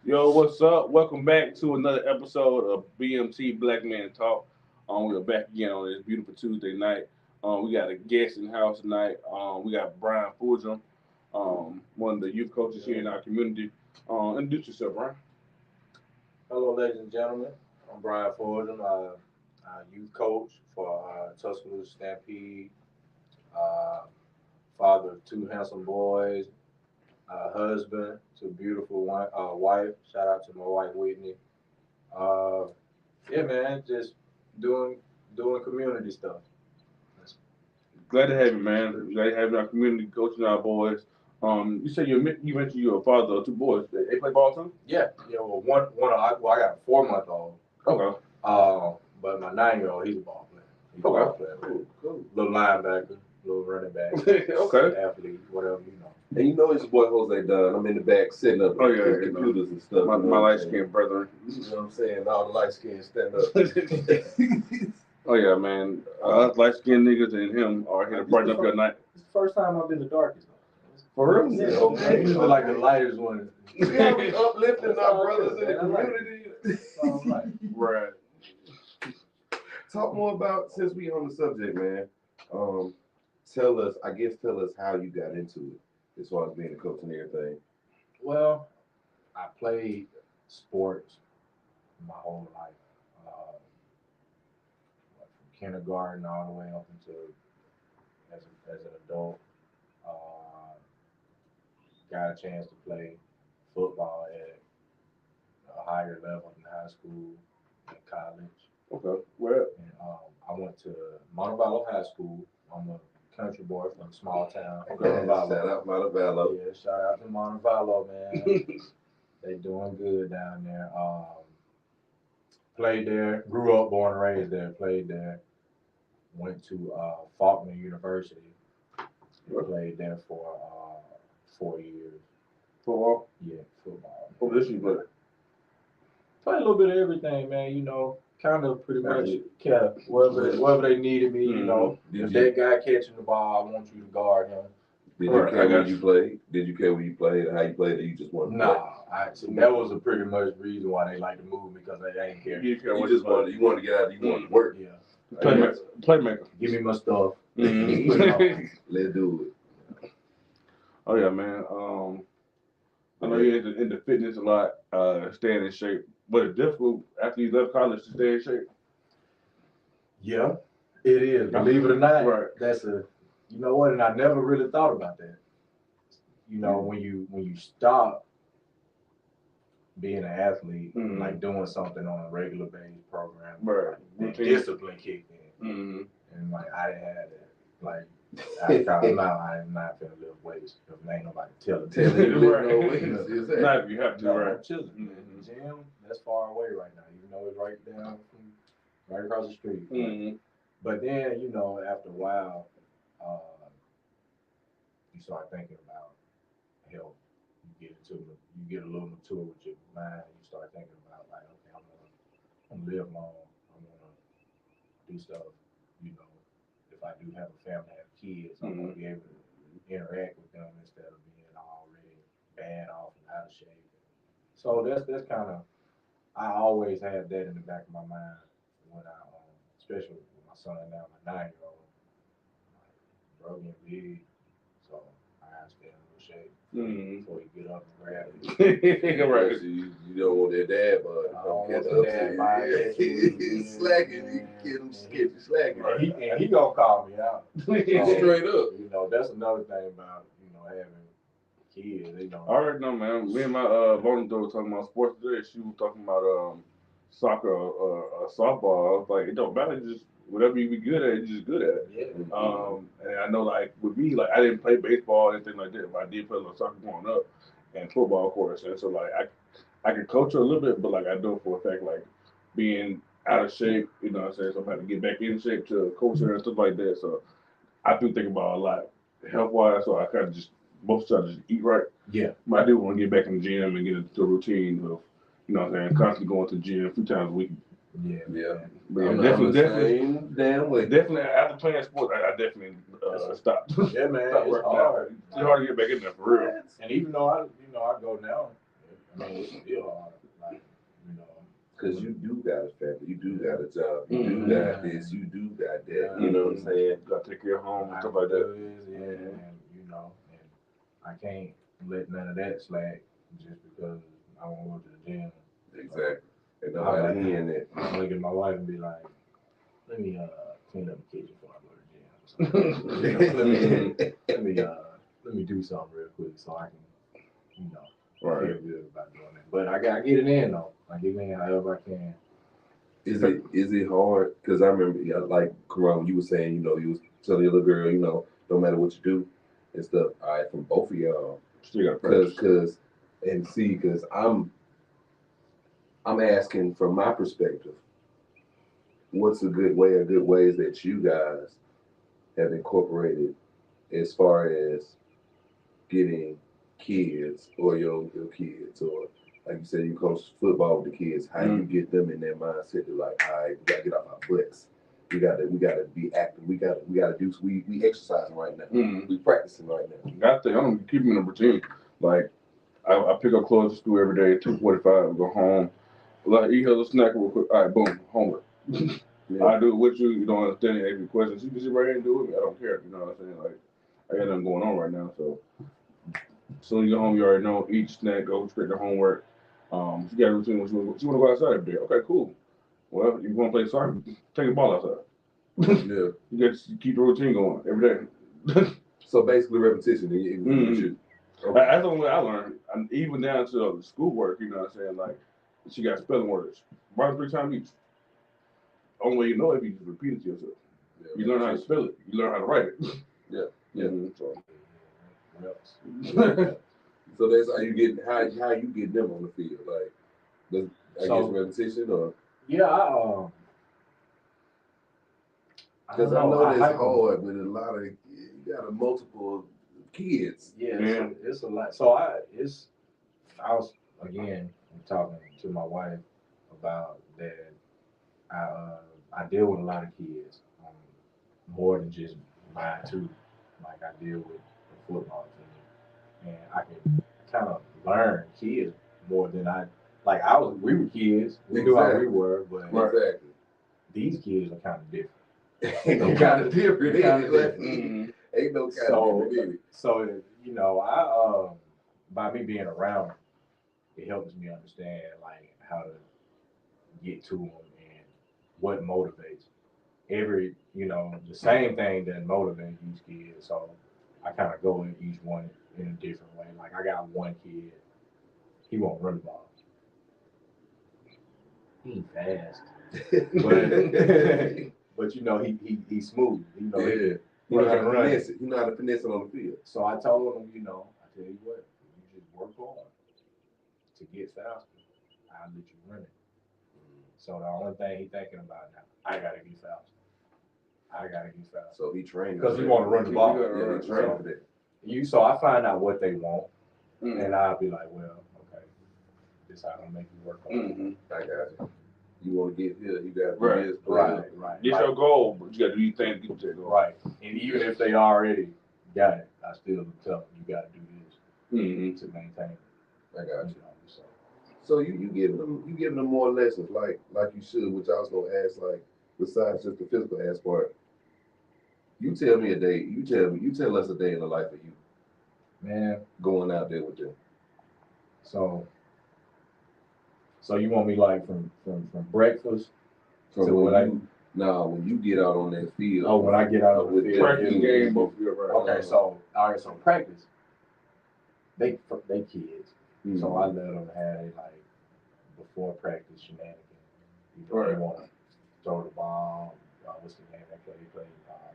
Yo, what's up? Welcome back to another episode of B.M.T. Black Man Talk. We are back again on this beautiful Tuesday night. We got a guest in the house tonight. We got Brian Fulgham, one of the youth coaches here in our community. Introduce yourself, Brian. Hello, ladies and gentlemen. I'm Brian Fordham, youth coach for Tuscaloosa Stampede, uh, father of two handsome boys, husband to a beautiful wife. Shout out to my wife Whitney. Uh, yeah, man, just doing doing community stuff. That's, Glad to have you, man. Glad to have you in our community, coaching our boys. You said you mentioned you're a father of two boys. They play ball too? yeah, well, I got a 4 month old. Okay. But my 9-year-old, he's a ball player. He's a Okay. ball player. Cool. Little linebacker, little running back, Okay. athlete, whatever you know. And you know it's your boy Jose Dunn. I'm in the back setting up the computers and stuff. My light skinned brethren. You know what I'm saying? All the light skins stand up. Oh yeah, man. Us light skinned niggas and him are here to brighten up your night. It's the first time I've been the darkest. For real? Yeah, Okay. usually like the lightest one. Yeah, we uplifting our brothers in the community. Right. Talk more about, since we on the subject, man. Tell us how you got into it, as far as being a coach and everything. Well, I played sports my whole life. From kindergarten all the way up until as an adult. Uh, got a chance to play football at a higher level in high school and college. Okay. Well. And I went to Montevallo High School. I'm a country boy from a small town. Montevallo. Shout out Montevallo. Yeah, shout out to Montevallo, man. They doing good down there. Played there, grew up, born and raised there, played there. Went to Faulkner University. Played there for 4 years. Football? Yeah, football. What position you play? Played a little bit of everything, man. You know, kind of pretty much kept wherever they needed me. You know, if that guy catching the ball, I want you to guard him. Did you care when you played? Did you care when you played or how you played, or you just wanted to play? That was a pretty much reason why they like to move me, because they ain't care. You just wanted to get out. You wanted to work. Yeah. Playmaker. Give me my stuff. Let's do it. Oh yeah, man. I know you're into fitness a lot, staying in shape. But it's difficult after you left college to stay in shape. Yeah, it is. Believe it or not, right. You know what? And I never really thought about that. You know, when you stop being an athlete, like doing something on a regular basis program, right? Like, discipline kicked in, and like I didn't have that. Like I'm not gonna lift weights because ain't nobody telling you to lift no weights. Not if you have to, right? Chilling. The gym, that's far away right now. Even though it's right across the street. But then, you know, after a while, you start thinking about health. You get a little mature with your mind. You start thinking about like, okay, I'm gonna live long. I'm gonna do stuff. You know, if I do have a family, have kids, I'm gonna be able to interact with them instead of being already bad off and out of shape. So that's kind of, I always have that in the back of my mind when I, especially with my son now, my 9-year-old, bro getting big, so I have to stay in a little shape before you get up and grab it. Right. So you don't want that dad, but I don't want the dad by he's slacking. You get him slacking. And he gonna call me out. Straight up. You know, that's another thing about, you know, having kids. They don't. I already know, man. Me and my vulnerable was talking about sports today. She was talking about soccer or softball. I was like, it don't matter. Just whatever you be good at, you're just good at it. Yeah. And I know, like with me, like I didn't play baseball or anything like that, but I did play a little soccer growing up and football, of course. And so, like I can coach a little bit, but like I know for a fact, like being out of shape, you know what I'm saying? So I'm having to get back in shape to coach her and stuff like that. So I do think about a lot health wise. So I kind of just most of the time just eat right. Yeah. But I do want to get back in the gym and get into a routine of, you know what I'm saying, constantly going to the gym a few times a week. Yeah. But yeah, definitely. Damn way. Definitely, after playing sports, I definitely stopped. Yeah, man. Stopped it's working hard. out. It's hard to get back in there for real. And even though I go now, I mean, it's still hard. Like, you know. Cause you do got a family, you do got a job, you Mhm. do got this, you do got that. Yeah. You know what I'm saying? Gotta take care of home and I stuff like that. yeah, and you know, and I can't let none of that slack just because I want to go to the gym. Exactly. And I'm nobody like, hearing that. I'm looking at my wife and be like, let me clean up the kitchen before I go to the gym. You know, let me do something real quick so I can, you know, Right. feel good about doing that. But I get it in though. I get it in however I can. Is it hard? Because I remember, yeah, like Karan, you were saying, you know, you was telling your little girl, you know, no matter what you do and stuff. All right, from both of y'all, Still gotta practice. because I'm asking from my perspective, what's a good way or good ways that you guys have incorporated as far as getting kids or your kids, or like you said, you coach football with the kids, how you get them in their mindset to like, all right, we gotta get off our butts. We gotta be active. We gotta do. We exercising right now. We practicing right now. Got to. I'm keeping a routine. Like I pick up clothes to school every day. 2:45. Go home. Like eat a little snack real quick. All right, boom, homework. Yeah. I do it with you. You don't understand any extra questions. You can sit right here and do it with me. I don't care. You know what I'm saying? Like I got nothing going on right now. So as soon as you get home, you already know. Eat snack. Go straight to homework. You got a routine. You want to go outside every day? Okay, cool. Well, you want to play soccer? Take the ball outside. Yeah. You got to keep the routine going every day. So basically, repetition. With you. Okay. That's the only way I learned. And even down to the schoolwork, you know what I'm saying? Like, she got spelling words. Write 3 times each. Only way you know it if you just repeat it to yourself. Yeah, you learn how to spell it. You learn how to write it. Yeah. So. So that's how you get them on the field, like I guess repetition or yeah. Because I know that's hard with a lot of you got multiple kids. Yeah, it's a lot. So I was again talking to my wife about that. I deal with a lot of kids, more than just mine too. Like I deal with the football team, and I can kind of learn kids more than we were kids. We knew how we were, but Exactly. these kids are kind of different. Ain't no kind of different. Ain't no kind of different. So you know, I by me being around, it helps me understand like how to get to them and what motivates. The same thing that motivates each kid. So I kind of go in each one in a different way. Like I got one kid, he won't run the ball. He ain't fast, but you know he's smooth. You know he know how to finesse it. He know how to finesse it on the field. So I told him, I tell you what, you just work hard to get faster. I'll let you run it. So the only thing he's thinking about now, I gotta get faster. So he trained because he want to run the ball. Yeah, he trained for that. So I find out what they want, and I'll be like, well, okay, this is how I'm gonna make you work on it. I got you. You want to get here, you got to right. do this. Right. It's your goal, but you got to do your thing to get to that goal. Right. And even if they already got it, I still tell them you got to do this to maintain it. I got you. So you giving them more lessons like you should, which I was gonna ask, like besides just the physical aspect part. You tell me a day. You tell us a day in the life of you. Man, going out there with them. So you want me like from breakfast to when you get out on that field. Oh, when I get out on the field. Practice game, both field, right? Okay, so practice. They kids. So I let them have it like before practice shenanigans. They want to throw the ball. What's the name they play?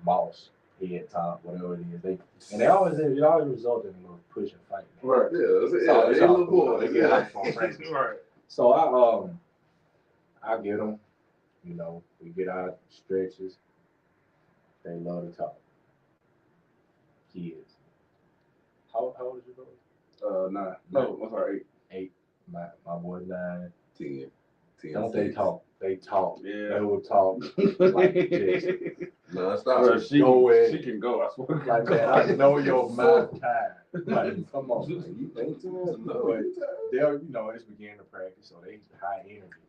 Mouse, head top, whatever it is. It always result in a little push and fight. Right. Yeah. It's all cool. They get out on practice. Right. So I get them. We get our stretches. They love to talk. Kids. How old is your brother? 9. No, I'm sorry, 8. 8. My boy's 9. 10. Don't they talk? They talk. Yeah. They will talk like this. No, stop. She can go. I swear. Like, man, I know your mouth tired. Like, come on, Like, you think too much? No, But you tired. they'll, it's beginning to practice, so they high energy.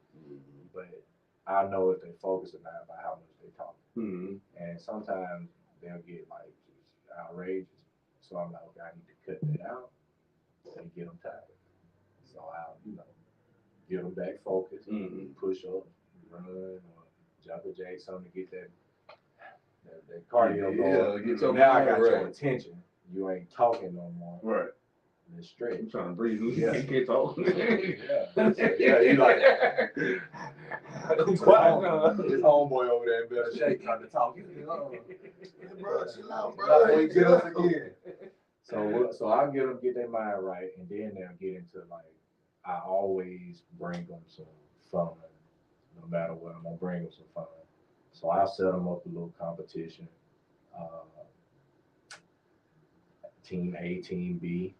But I know if they focus or not by how much they talk. And sometimes they'll get like just outrageous. So I'm like, okay, I need to cut that out and get them tired. So I'll, get them back focused, push up, run, or jump a jack, something to get that cardio going. Get your Now I mind got right. your attention. You ain't talking no more. Right. Let's stretch. I'm trying to breathe. Yeah. You can't talk. Yeah, you like his homeboy over there in better shape trying to talk. He's like, oh, Bro, chill out, bro. He get us again. So I'll get their mind right, and then they'll get into like, I always bring them some fun. No matter what, I'm gonna bring them some fun. So I'll set them up a little competition. Team A, Team B.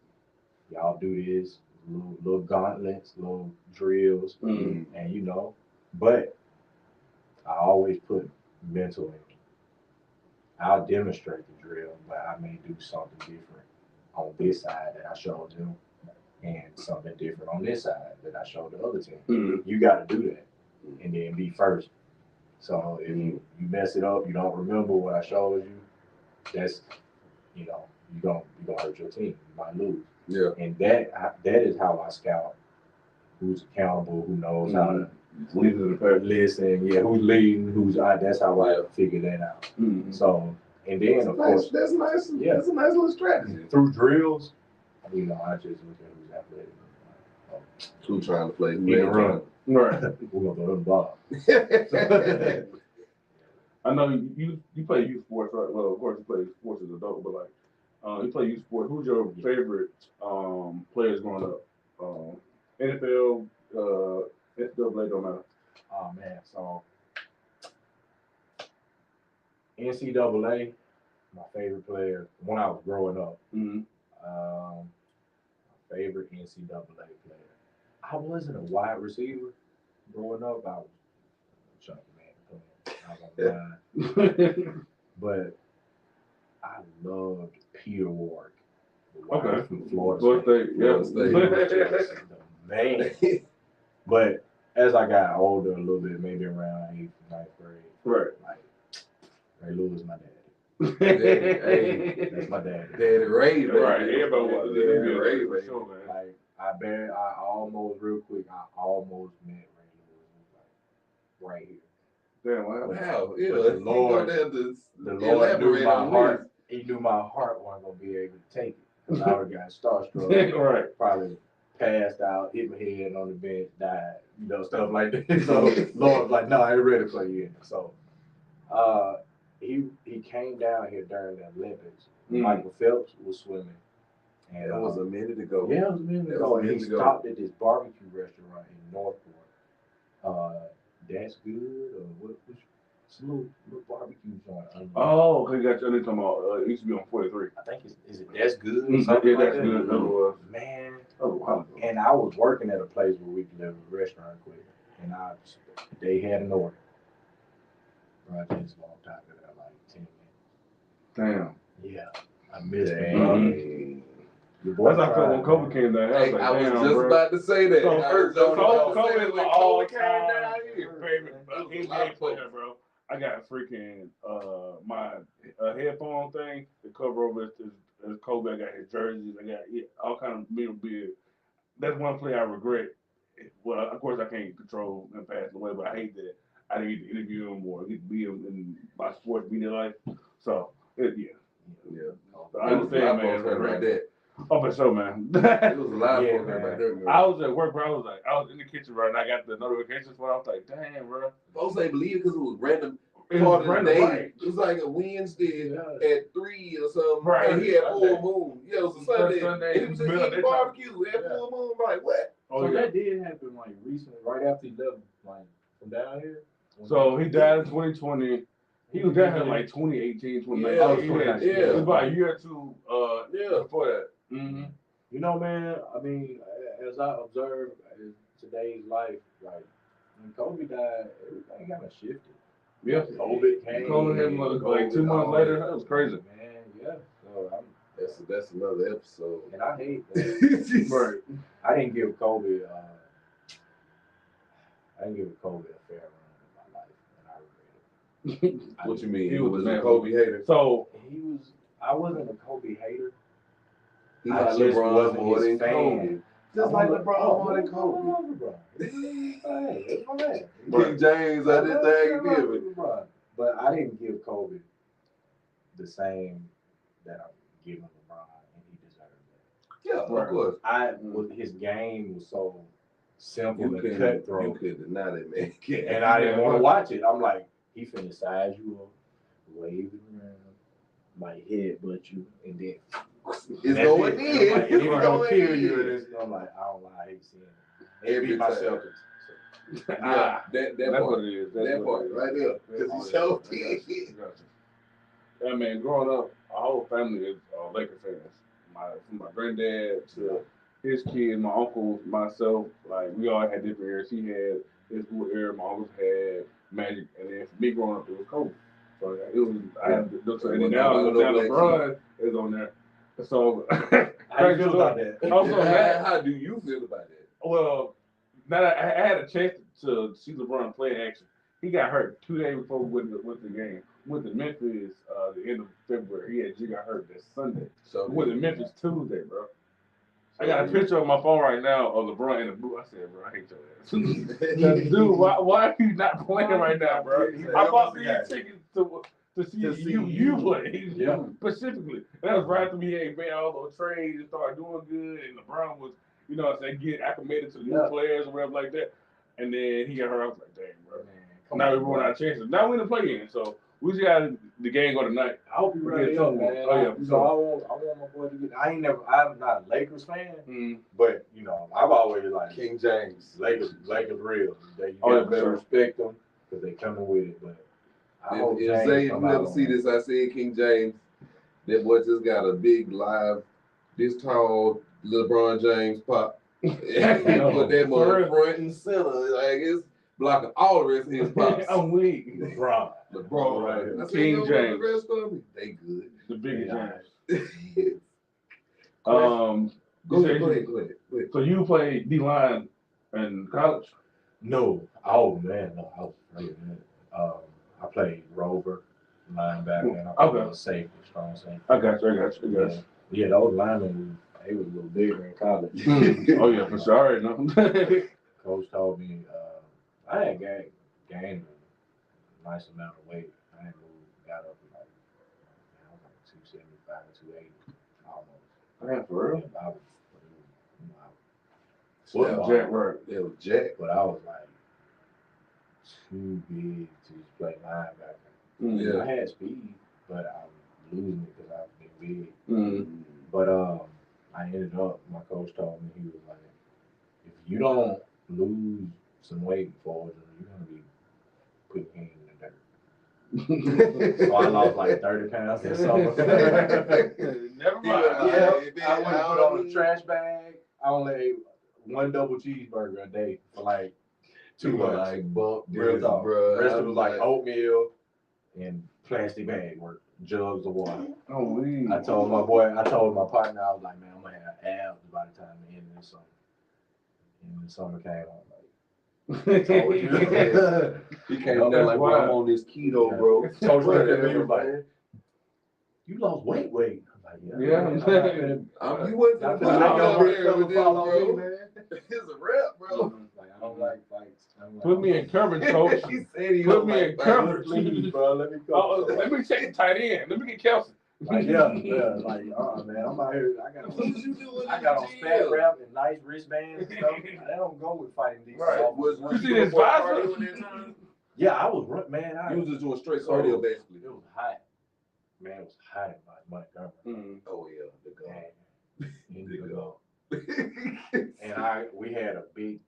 Y'all do this, little gauntlets, little drills, and but I always put mental in it. I'll demonstrate the drill, but I may do something different on this side that I showed them, and something different on this side that I showed the other team. You got to do that, and then be first. So if you mess it up, you don't remember what I showed you, that's you're gonna hurt your team. You might lose. Yeah. And that is how I scout who's accountable, who knows how to listen, who's leading, that's how I figure that out. So, and then of course that's nice. Yeah, that's a nice little strategy. Through drills, I just look at who's athletic. Who trying to play? Who Need to ain't run. Right. We're gonna throw them ball. I know you play youth sports, right? Well, of course you play sports as an adult, but like you play youth sports. Who's your favorite players growing up? NFL, NCAA, don't matter. Oh man, so NCAA, my favorite player when I was growing up. My favorite NCAA player. I wasn't a wide receiver growing up. I was a chunky man. But I loved Peter Ward. From Florida State. Man. But as I got older a little bit, maybe around 8th, 9th grade, like Ray Lewis, my daddy. Hey, that's my daddy. Daddy Ray, right? Everybody was Ray, for sure, man. Like I almost real quick, I almost met Ray Lewis, like right here. Damn, wow. Yeah, the Lord knew my heart. He knew my heart wasn't gonna be able to take it. Cause I would got starstruck. Right. Probably passed out, hit my head on the bench, died, stuff like that. So Lord was like, no, I ain't ready for you. So he came down here during the Olympics. Michael Phelps was swimming. And that was a minute ago. Yeah, it was a minute ago. And he stopped at this barbecue restaurant in Northport. That's Good or what? It's a little barbecue joint. Oh, okay, got you. Talking about it used to be on 43. I think is it That's Good? Yeah, That's Good. That was. Man. Oh wow. And I was working at a place where we could live a restaurant quick, and they had an order. Bro, I just walked out of there like 10 minutes. Damn. Yeah, I missed it. That's how I felt when COVID came down. I was just about to say that. COVID is all came down here. Favorite NBA player, bro. I got freaking my headphone thing to cover over his Kobe. I got his jerseys. I got all kind of memorabilia. That's one player I regret. Well, of course I can't control him passing away, but I hate that I didn't get to interview him or get to be in my sports media life. So yeah. So I understand, man. About that. Oh, for sure, man. It was a lot of folks about that. I was at work, bro. I was in the kitchen, bro, and I got the notifications for it. I was like, damn, bro. Folks ain't believe it because it was random. It was random, right. It was like a Wednesday at 3 or something. Right. And he had full moon. Yeah, it was a Sunday. And he was just eating barbecue. Had full moon. I'm like, what? So that did happen like recently, right after he left, like from down here. So he died in 2020. He was down here like 2018, 2019. Yeah. It was about a year or two before that. You know, man, I mean, as I observe today's life, like when Kobe died, everything kind of shifted. Yeah. COVID came. COVID hit like 2 months later. That was crazy. Man, yeah. So That's another episode. And I hate that. Right. I didn't give Kobe. I didn't give Kobe a fair run in my life, and I regret it. What you mean? He was a a Kobe hater. So He was. I wasn't a Kobe hater. He I like just LeBron wasn't more his than fan. Kobe. Just like LeBron more than Kobe. I love LeBron. That's my man. King James, I did thing different. LeBron. But I didn't give Kobe the same that I'm giving LeBron, and he deserved that. Yeah, of course. His game was so simple You and cutthroat, could deny that man. and I didn't want to watch it. I'm like, he finna size you up, wave it around, might headbutt you, and then It's going in. It's gonna kill you. And I'm like, I don't lie, I hate seeing it. They beat my Celtics. So. Yeah, that that's part. what it is. That part right there. Because he showed it. Yeah, man, growing up, our whole family is Laker fans. From my granddad to his kids, my uncles, myself, like we all had different eras. He had his little era, my uncles had Magic, and then for me growing up, it was Kobe. So it was, I had those, and then now LeBron is on there. So how you feel about that? Also, how do you feel about that? Well, now that I had a chance to see LeBron play in action. He got hurt 2 days before we went to the game. Went to Memphis the end of February. He got hurt that Sunday. So we went to Memphis Tuesday, bro. I got a picture on my phone right now of LeBron in the booth. I said, bro, I hate your ass. Dude, why are you not playing right now, bro? I bought these tickets to see you play. Yeah. Specifically. And that was right after we had made all those trades and started doing good, and LeBron was, you know what I'm saying, get acclimated to the new players or whatever like that. And then he got hurt. I was like, dang, bro. Now we ruined our chances. Now we're in the play-in, so we just got the game go tonight. I hope you ready up, man. Oh yeah. So I want my boy to get. I'm not a Lakers fan, but you know, I've always like King James. Lakers real. You better respect them because they coming with it. But I hope if Zay, you never see this, I said King James. That boy just got a big live, this tall LeBron James pop. Put that mother front and center. Like it's blocking all the rest of his pops. I'm weak. LeBron right here. King James. The rest of them, they good. The biggest James. Go ahead. So you played D-line in college? No. Oh man, no. I was playing I played rover, linebacker, and I played safety, strong safety. I got you. Yeah, those linemen, they was a little bigger in college. Oh yeah, for sure. I already know. Coach told me I had gained a nice amount of weight. I had got up to like, I was like 275 or 280 almost. Yeah, for real? I was, Jack, right? It was Jack, but I was like too big to just play linebacker. Yeah. I had speed, but I was losing it because I was getting big. Mm-hmm. But I ended up, my coach told me, he was like, if you don't lose some weight before, you're going to be putting him in the dirt. So I lost like 30 pounds in summer. Never mind. I went to put on a trash bag. I only ate one double cheeseburger a day for like 2 months. Like bump real talk. Bro. Rest of it was like oatmeal and plastic bag work, jugs of water. Oh, we. I told my partner, I was like, man, I'm gonna have abs by the time the end of this summer. And the summer came, I was like, he came there like, bro, I'm on this keto, bro. Coach looked at me and was like, you lost weight. I'm like, yeah. You wasn't gonna follow me, man. It's a rep, bro. Like, I don't like fights. Put me in coverage, coach. He said he put me in coverage. Please, bro, let me go. Let me check the tight end. Let me get Kelsey. Like, like, man, I'm out here. I got on spat wrap and nice wristbands and stuff. They don't go with fighting these. Right. You see this visor? Yeah, I was, man. You was just doing straight cardio, basically. It was hot. Man, it was hot in Montgomery. Oh, yeah, the go. And we had a big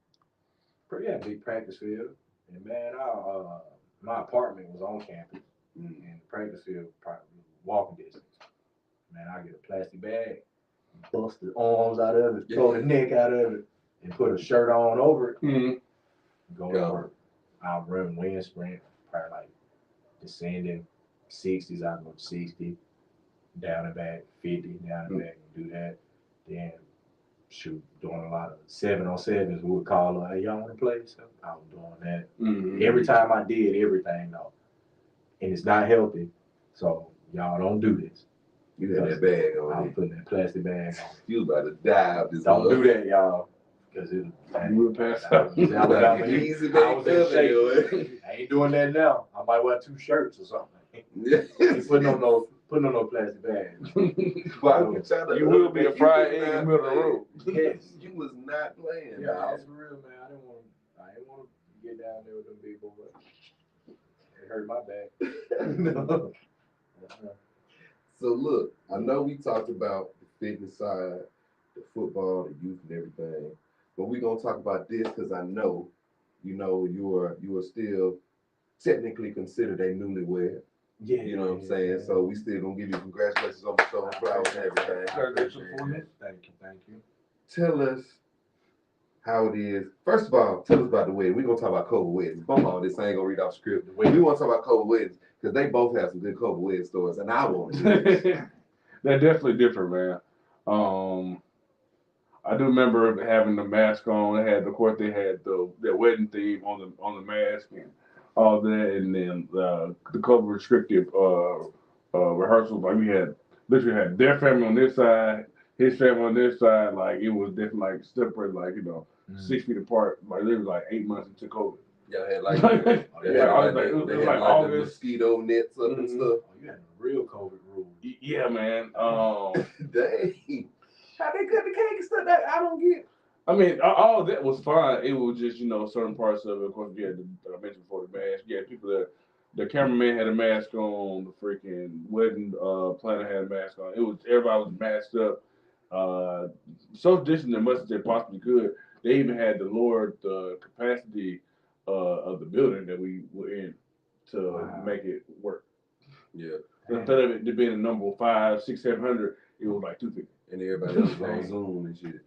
practice field. And man, my apartment was on campus. And the practice field probably walking distance. Man, I get a plastic bag, bust the arms out of it, throw the neck out of it, and put a shirt on over it. Go to work. I'll run wind sprint, probably like descending 60s, I go 60. down and back, 50, down and back, and do that. Then shoot, doing a lot of 7-on-7s. We would call her, hey, y'all want to play? So I was doing that. Mm-hmm. Every time I did everything though. And it's not healthy. So y'all don't do this. You had that bag on. I was putting that plastic bag on. You was about to die of this. Don't do that, y'all. Because You would pass out. Alabama, Easy I was in bag shape. I ain't doing that now. I might wear 2 shirts or something. Ain't putting on no plastic bags. You will be a fried egg in the middle of the road. Yes. You was not playing. Yeah, man. I was for real, man. I didn't want to get down there with them big boys. It hurt my back. So look, I know we talked about the fitness side, the football, the youth, and everything, but we're gonna talk about this because I know, you are still technically considered a newlywed. Yeah, You know what I'm saying? So we still gonna give you congratulations on the show, flowers and everything. Thank you. Tell us how it is. First of all, tell us about the wedding. We're gonna talk about COVID weddings. Bump all this. I ain't gonna read off script. We want to talk about COVID weddings because they both have some good COVID wedding stories, and I want to. They're definitely different, man. I do remember having the mask on. They had their wedding theme on the mask and all that, and then the COVID restrictive rehearsals. Like we literally had their family on this side, his family on this side. Like it was different, like separate, like 6 feet apart. Like literally like 8 months into COVID. Y'all had like they had like the mosquito nets up and stuff. Oh, you had a real COVID rule. Yeah, man. Dang. How they cut the cake and stuff? That I don't get. I mean, all of that was fine. It was just, certain parts of it. Of course, I mentioned before the mask. Yeah, people that the cameraman had a mask on. The freaking wedding planner had a mask on. Everybody was masked up. So distant as much as they possibly could. They even had to lower the capacity of the building that we were in to make it work. Yeah. Instead of it being a number 5, 6, 700, it was like 250. And everybody else was on Zoom and shit.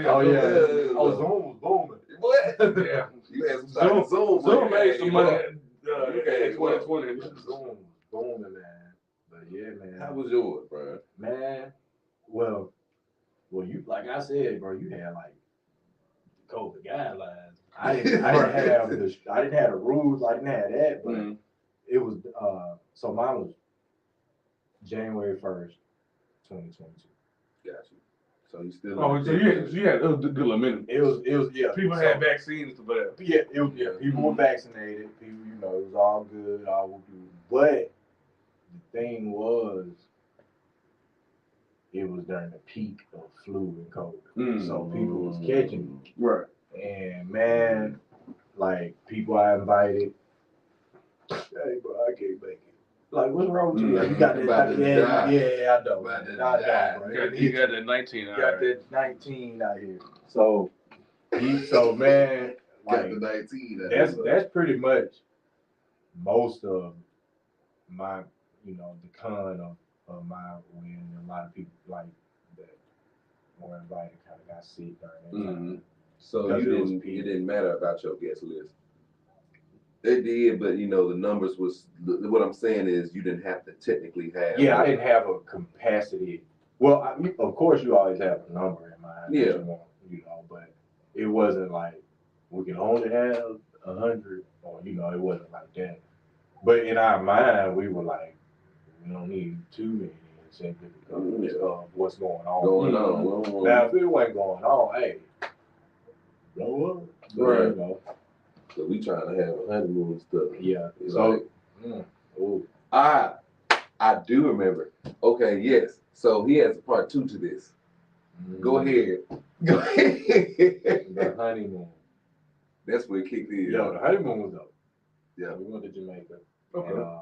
Oh yeah. Oh, Zoom was booming. What? Yeah. You had some Zoom made some money. In 2020. Zoom was booming, man. But yeah, man. How was yours, bro? Man, well, you like I said, bro, you had like COVID guidelines. I didn't have the rules. I didn't have that, but it was so mine was January 1st, 2022. Got you. So you still. Oh, so you had a good minute. It was yeah. People had vaccines for that. Yeah, people were vaccinated. People, it was all good, all good. But the thing was, it was during the peak of flu and COVID, so people was catching it. Right. And man, like people I invited, hey bro, I can't make it. Like, what's wrong with you? You got that? Yeah, I know. You got that 19 out got that 19 out here. So man, like got the 19. That's pretty much most of my, the con of my win. A lot of people like that were invited kind of got sick during that time. So it didn't matter about your guest list. It did, but the numbers was. What I'm saying is you didn't have to technically have. Yeah, I didn't have a capacity. Well, of course you always have a number in mind. Yeah. You want, but it wasn't like we can only have 100, or it wasn't like that. But in our mind, we were like, we don't need too many simply because of what's going on. Now, if it wasn't going on, hey, blow up. Right. So we trying to have a honeymoon stuff. Yeah. So, I do remember. Okay, yes. So he has a part 2 to this. Go ahead. The honeymoon. That's where it kicked in. Yo, the honeymoon was dope. Yeah. We went to Jamaica. Okay. And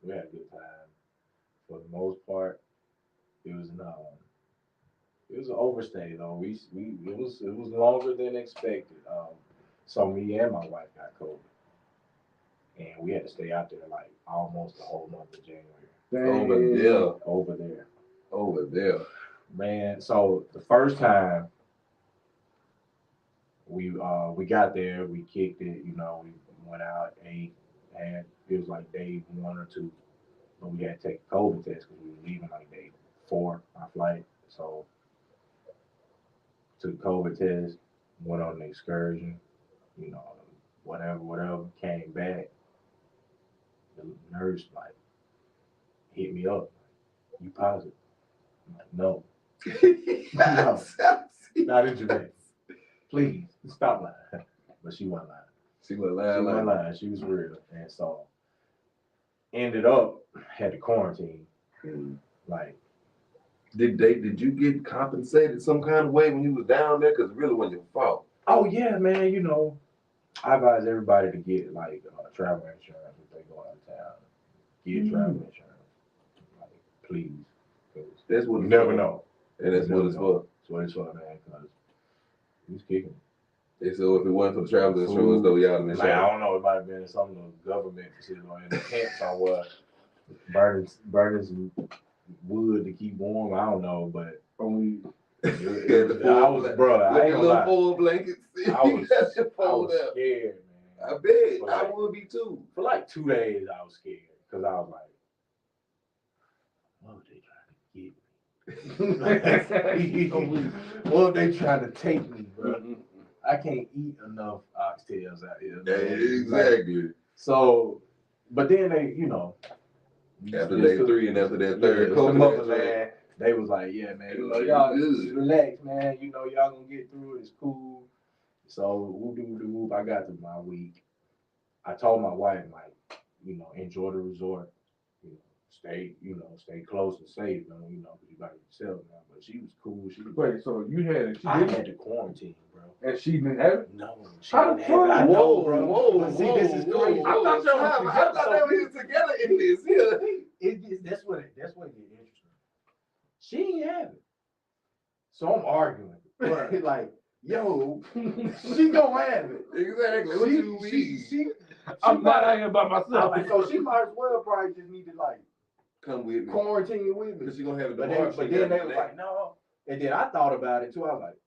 we had a good time. For the most part, it was an overstay though. It was longer than expected. So me and my wife got COVID, and we had to stay out there like almost the whole month of January. Over there, man. So the first time we got there, we kicked it. We went out, ate, and it was like day 1 or 2, but we had to take a COVID test because we were leaving like day 4 our flight. So took COVID test, went on an excursion, you know, whatever, came back. The nurse like hit me up. You positive? I'm like, no. No. Not in Jamaica. Please stop lying. But she wasn't lying. She was She wasn't lying. She was real. And so ended up had to quarantine. Like, did you get compensated some kind of way when you was down there? Because it really wasn't your fault. oh yeah, man, you know, I advise everybody to get like travel insurance if they go out of town. Get travel insurance. Like, please. That's what You it's never for. know. And that's what it's for. That's what it's for, man, because he's kicking. And so if it wasn't for the travel insurance, though, y'all been like, I don't know, it might have been some government facility or in the tent somewhere, burning some wood to keep warm. I don't know, but only I was, bro. I ain't gonna lie. Full blankets. I was scared, man. I bet. Like, I would be too. For like 2 days, I was scared because I was like, what are they trying to get me? What if they trying to take me, bro? I can't eat enough oxtails out here. Yeah, exactly. Like, so, but then they, you know, after day 3 and after that third motherland, they was like, yeah, man, you know, y'all just relax, man. You know, y'all gonna get through it. It's cool. So whoop, I got through my week. I told my wife, like, you know, enjoy the resort. You know, stay close and safe, you know, because you got yourself now. But she was cool. Wait, so you had it? I had to quarantine, bro. And she didn't have it? No, she didn't have it. I know, bro. Whoa, see, this is crazy. I thought they were together in this. Yeah. That's what it gets interesting. She ain't have it. So I'm arguing. Right. Like, yo, she gonna have it. Exactly. What you mean? I'm not out here by myself. Like, so she might as well probably just need to like come with me. Quarantine with me. Because she gonna have it tomorrow. But then they was like, no. And then I thought about it too. I was like,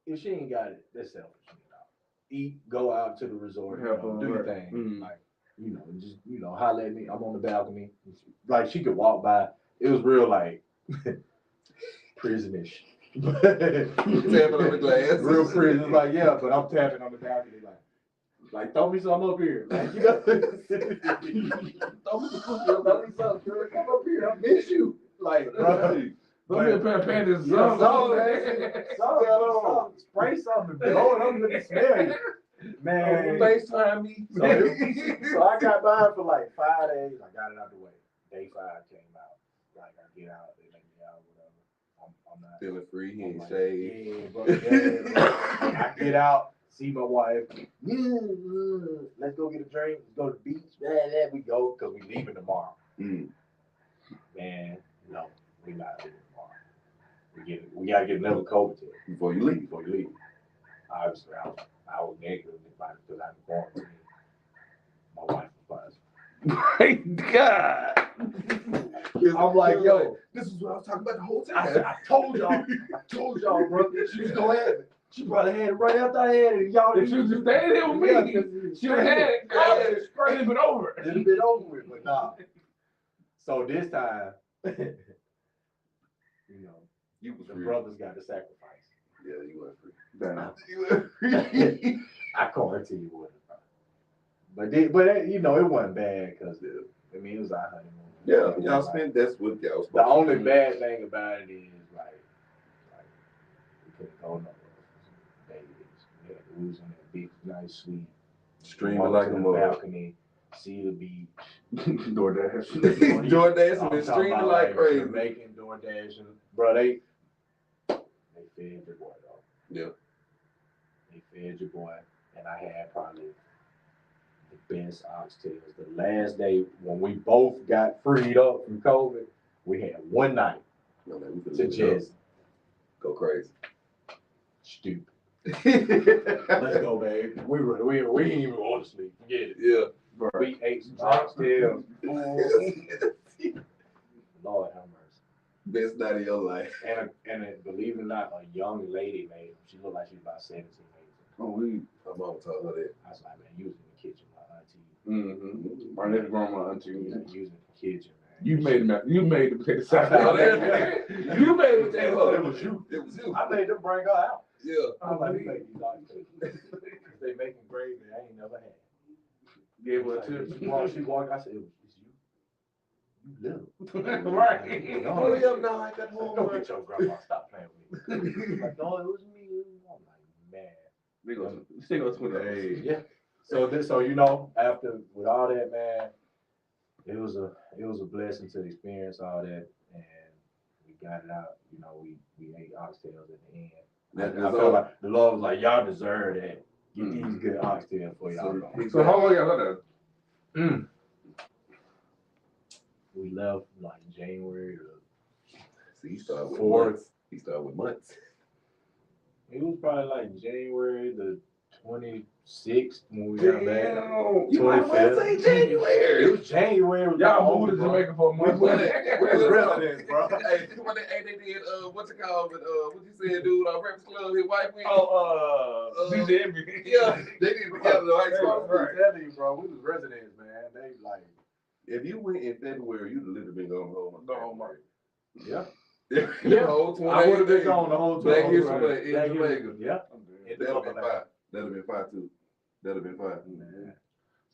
if she ain't got it, that's selfish. You know? Eat, go out to the resort, you know, do your thing. Mm-hmm. Like, you know, just, you know, holler at me. I'm on the balcony. Like, she could walk by. It was real like prisonish. Tapping on the glass. Real prison. Like, yeah, but I'm tapping on the balcony like throw me something up here. Like, you know, throw me some cookies, throw me something, girl. Come up here, I miss you. Like, bro. Throw me a pair of panties. Spray something, blow it up with the smell. Man. FaceTime me. So I got mine for like 5 days. I got it out the way. Day 5 came out. Like, I get out, they let me out, whatever. I'm not feeling free, he ain't like, shaved. yeah, bro. Yeah. I get out. See my wife. Let's go get a drink. Let's go to the beach. There we go, because we leaving tomorrow. Man, no, we not leaving tomorrow. We gotta get another COVID test before you leave. Obviously, I was negative because I'm quarantined. My wife was positive. My God. I'm like, yo, this is what I was talking about the whole time. I said, I told y'all, bro. She was gonna have it. She probably had it right after I had it. Y'all, if she was just staying there with me, she would have had it. It'd been over. It'd been over with, but nah. So this time, you know, the brothers got to sacrifice. Yeah, you were free. Damn. I quarantined with her. But you know, it wasn't bad because I mean, it was our honeymoon. Yeah, y'all spent that's what y'all was. The only bad thing about it is like we couldn't go nowhere. We was on that big, nice suite, streaming like a balcony, see the beach. DoorDash and been streaming like crazy. Making DoorDash, and bro, they fed your boy though. Yeah, they fed your boy, and I had probably the best oxtails. The last day when we both got freed up from COVID, we had one night to just go crazy. Stupid. Let's go, babe. We ain't even want to sleep. Forget it. Yeah. Bro. We ate some oxtails. Lord have mercy. Best night of your life. And believe it or not, a young lady made them. She looked like she was about 17, 18. Oh, my mom told her that. I was like, man, you was in the kitchen, my auntie. My nigga grandma auntie. You was in the kitchen, You made him. You made the potato I salad. found that. You made the potato It salad. was you. It was you. I made them bring her out. Yeah. I'm like, we make these oxtails. They making gravy I ain't never had. Gave her a Like, tip. she walked. I said, it's you. You little. Right. Hurry up now, I got Don't homework. get your grandma. Stop playing with me. Like, no, it was me. I'm like, man. Still go 20. Hey. Yeah. So you know, after with all that, man, it was a blessing to experience all that, and we got it out. You know, we ate oxtails at the end. I felt like the Lord was like, y'all deserve that. Get these good oxtails for y'all. So how long y'all done that? We left like January. See, he started with 4th. months. He started with months. It was probably like January the 26th when we got back. You might as well say January. It was January. Y'all moved to Jamaica for a month. We was residents, bro. Hey, when they did what's it called? But what you said, dude? Breakfast Club. His wife went. DJ Envy. Yeah, they did together. Like, I'm telling you, bro. We was residents, man. They like. if you went in February, you'd have literally been going home. The whole month. Yeah. The whole 28 I would have been gone the whole Black time. History Month in Jamaica. Yeah. That'd have been fine. That'd have been fine too. That'd have been fine. Man.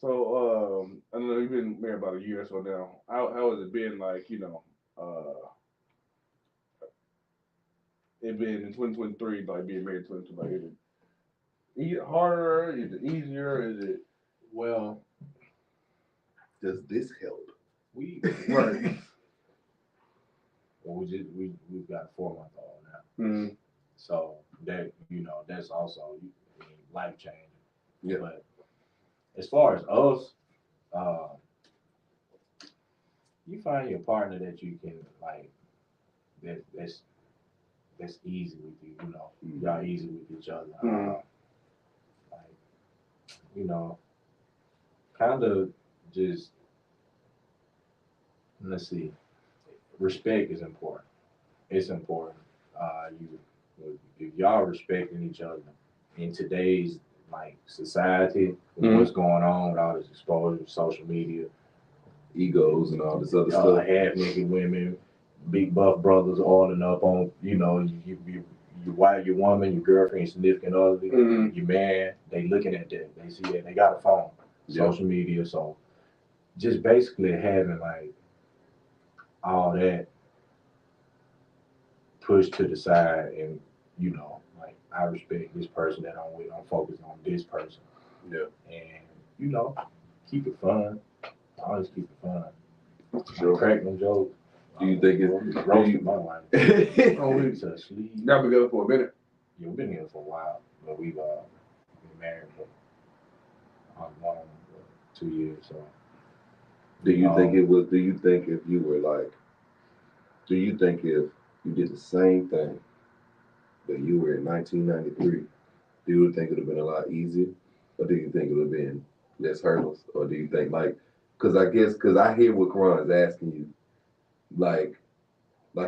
So I know you've been married about a year or so now. How has it been? Like, you know, it been in 2023, like being married in 2023. Like, is it harder? Is it easier? Is it? Well, Does this help? Right. Well, we've got a 4-month-old now, Mm-hmm. so that that's also life changing. Yeah. But as far as us, you find your partner that you can like that's easy with you. You know, y'all easy with each other. Like kind of just let's see. Respect is important. It's important. If y'all respecting each other in today's like society, with what's going on with all this exposure, social media, Egos and all this other stuff. half naked women, big buff brothers oiling up on your wife, your woman, your girlfriend, your significant other, your man. They looking at that. They see that. They got a phone, social media. So just basically having like all that pushed to the side, and like I respect this person that I'm with. I'm focused on this person. Yeah. And keep it fun. Always keep it fun. Sure. Crack them jokes. Do you think it's roasted my wife? Y'all been together for a minute. Yeah, we've been together for a while, but we've been married for 2 years. So. Do you think if you were like? Do you think if you did the same thing, but you were in 1993, do you think it would have been a lot easier, or do you think it would have been less hurdles, or do you think because I hear what Karan is asking you, like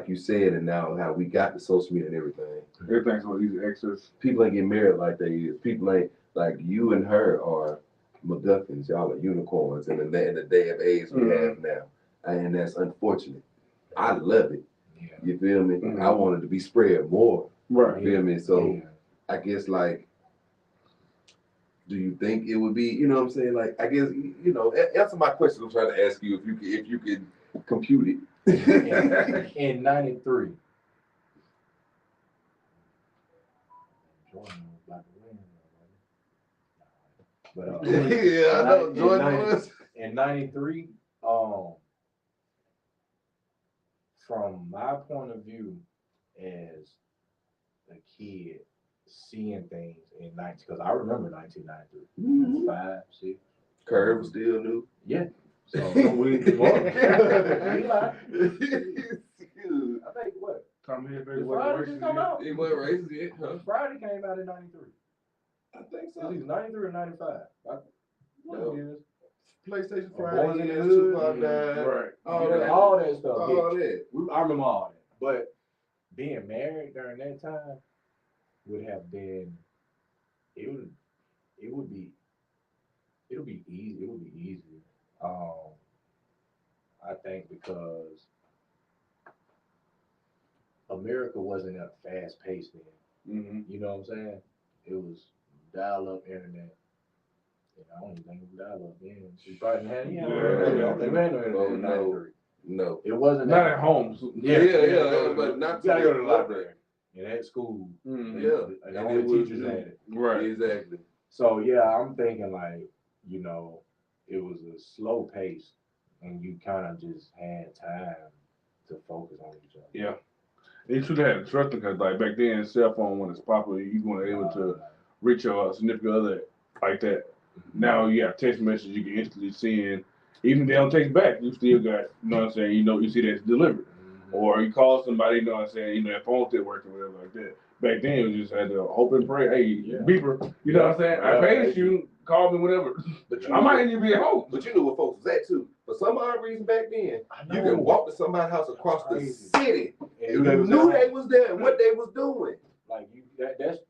you said, and now how we got the social media and everything. Everything's so easy access. People ain't getting married like they is. People ain't like you and her are MacGuffins. Y'all are unicorns in the day of age we have now, and that's unfortunate. I love it. Yeah. You feel me? I wanted to be spread more. Right. You feel me? So I guess do you think it would be? You know what I'm saying? Like I guess answer my question. I'm trying to ask you if you could compute it. In 93. Jordan was about to win. But yeah, I know. Jordan was. In 93, from my point of view as a kid seeing things in 19, because I remember 1993. 5, 6. Curve was still new. Yeah. So we I think what? Tommy Hill, Did Friday just come out? It wasn't racist yet, huh? Friday came out in 93. I think so. It's either 93 or 95. PlayStation Boys Friday, in the yes, Hood. Tupac died. Right. All that stuff. All that. I remember all that. But being married during that time would have been it'll be easy. It would be easier. I think because America wasn't at a fast pace then. Mm-hmm. You know what I'm saying? It was dial-up internet. And I don't even think it was dial-up then. You probably had, yeah, Yeah. I don't think we had no internet Oh, in no. 93. No. It wasn't Not that. at home. Yeah, but not You gotta to go to the library. And at school, Mm-hmm. Yeah. and And only it was- teachers had it. Right. Exactly. So yeah, I'm thinking like, you know, it was a slow pace, and you kind of just had time to focus on each other. Yeah. They should have had trust because like back then, cell phone when it's popular, you weren't able to reach your significant other like that. Now you have text messages you can instantly send. Even if they don't text back, you still got, you know what I'm saying, you see that's delivered. Or you call somebody, you know what I'm saying, that phone still working, whatever like that. Back then, it was just had to hope and pray, hey, beeper, you know what I'm saying? I paid you, call me whenever. But I might even be at home. But you knew what folks was at too. For some odd reason back then, you can walk to somebody's house across the city and you knew they was there and what they was doing. Like you,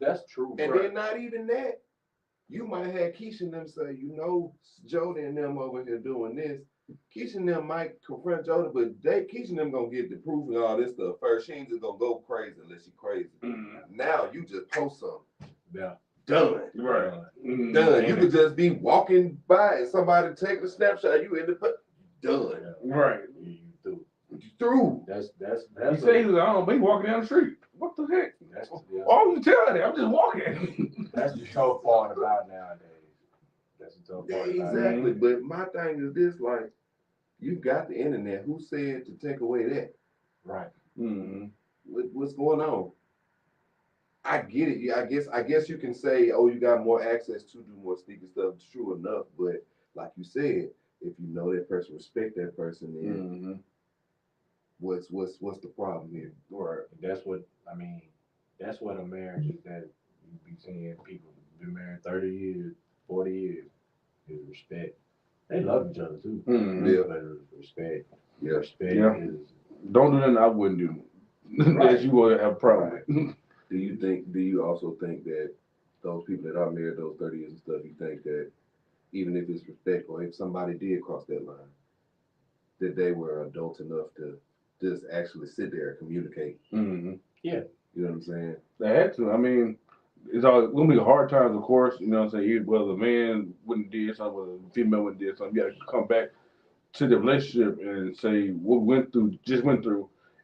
that's true. And bro. then not even that, you might have Keisha and them say, Jody and them over here doing this. Keisha and them might confront Jody, but Keisha and them gonna get the proof and all this stuff first. She ain't just gonna go crazy unless she crazy. Now you just post something. Yeah. Done. Right. Done. You could just be walking by and somebody take a snapshot. You end up done. Right. You through. You through. That's. He said he was on, but he walking down the street. What the heck? That's Why would you tell that? I'm just walking. That's the tough part about nowadays. That's the tough part. Exactly. But my thing is this: like, you got the internet. Who said to take away that? Right. Mm-hmm. What's going on? I get it. Yeah, I guess you can say, oh, you got more access to do more sneaky stuff. True enough, but like you said, if you know that person, respect that person, then what's the problem here? Right. That's what I mean. That's what a marriage is. That you be seeing people been married 30 years, 40 years. Is respect. They love each other too. Yeah. But respect. Yeah. Respect is. Don't do nothing I wouldn't do. That you would have a problem with. Do you also think that those people that are married those 30 years and stuff, you think that even if it's respect or if somebody did cross that line, that they were adult enough to just actually sit there and communicate? Mm-hmm. Yeah. You know what I'm saying? They had to. I mean, it's all gonna be hard times, of course. You know what I'm saying? Whether the man wouldn't did something, whether the female wouldn't did something, you got to come back to the relationship and say what we went through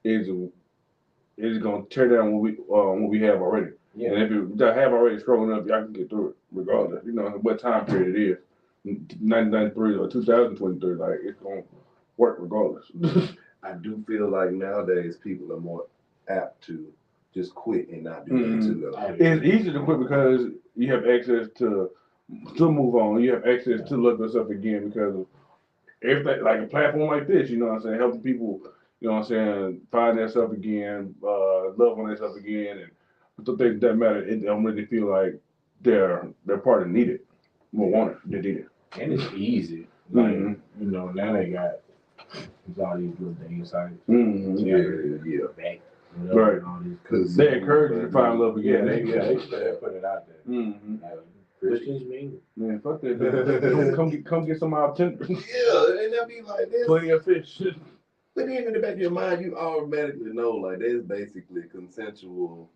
is gonna tear down what we have already. Yeah. And if you have already strong enough, y'all can get through it regardless. You know what time period it is. 1993 or 2023, like it's gonna work regardless. I do feel like nowadays people are more apt to just quit and not do that too, though. It's easy to quit because you have access to move on. You have access to look yourself again because of everything, like a platform like this. You know what I'm saying? Helping people, you know what I'm saying, find themselves again, love on themselves again, and the things that matter. It don't really feel like they're part of needed, more wanted. They need it. And it's easy. Like, you know, now they got all these little dating sites. Yeah. Back. Right. Because they encourage you to find love again. They put it out there. Like, Christians mean it. Man, fuck that. Come get some out Tinder. Yeah, and they'll be like this. Plenty of fish. But then in the back of your mind, you automatically know, like, there's basically consensual.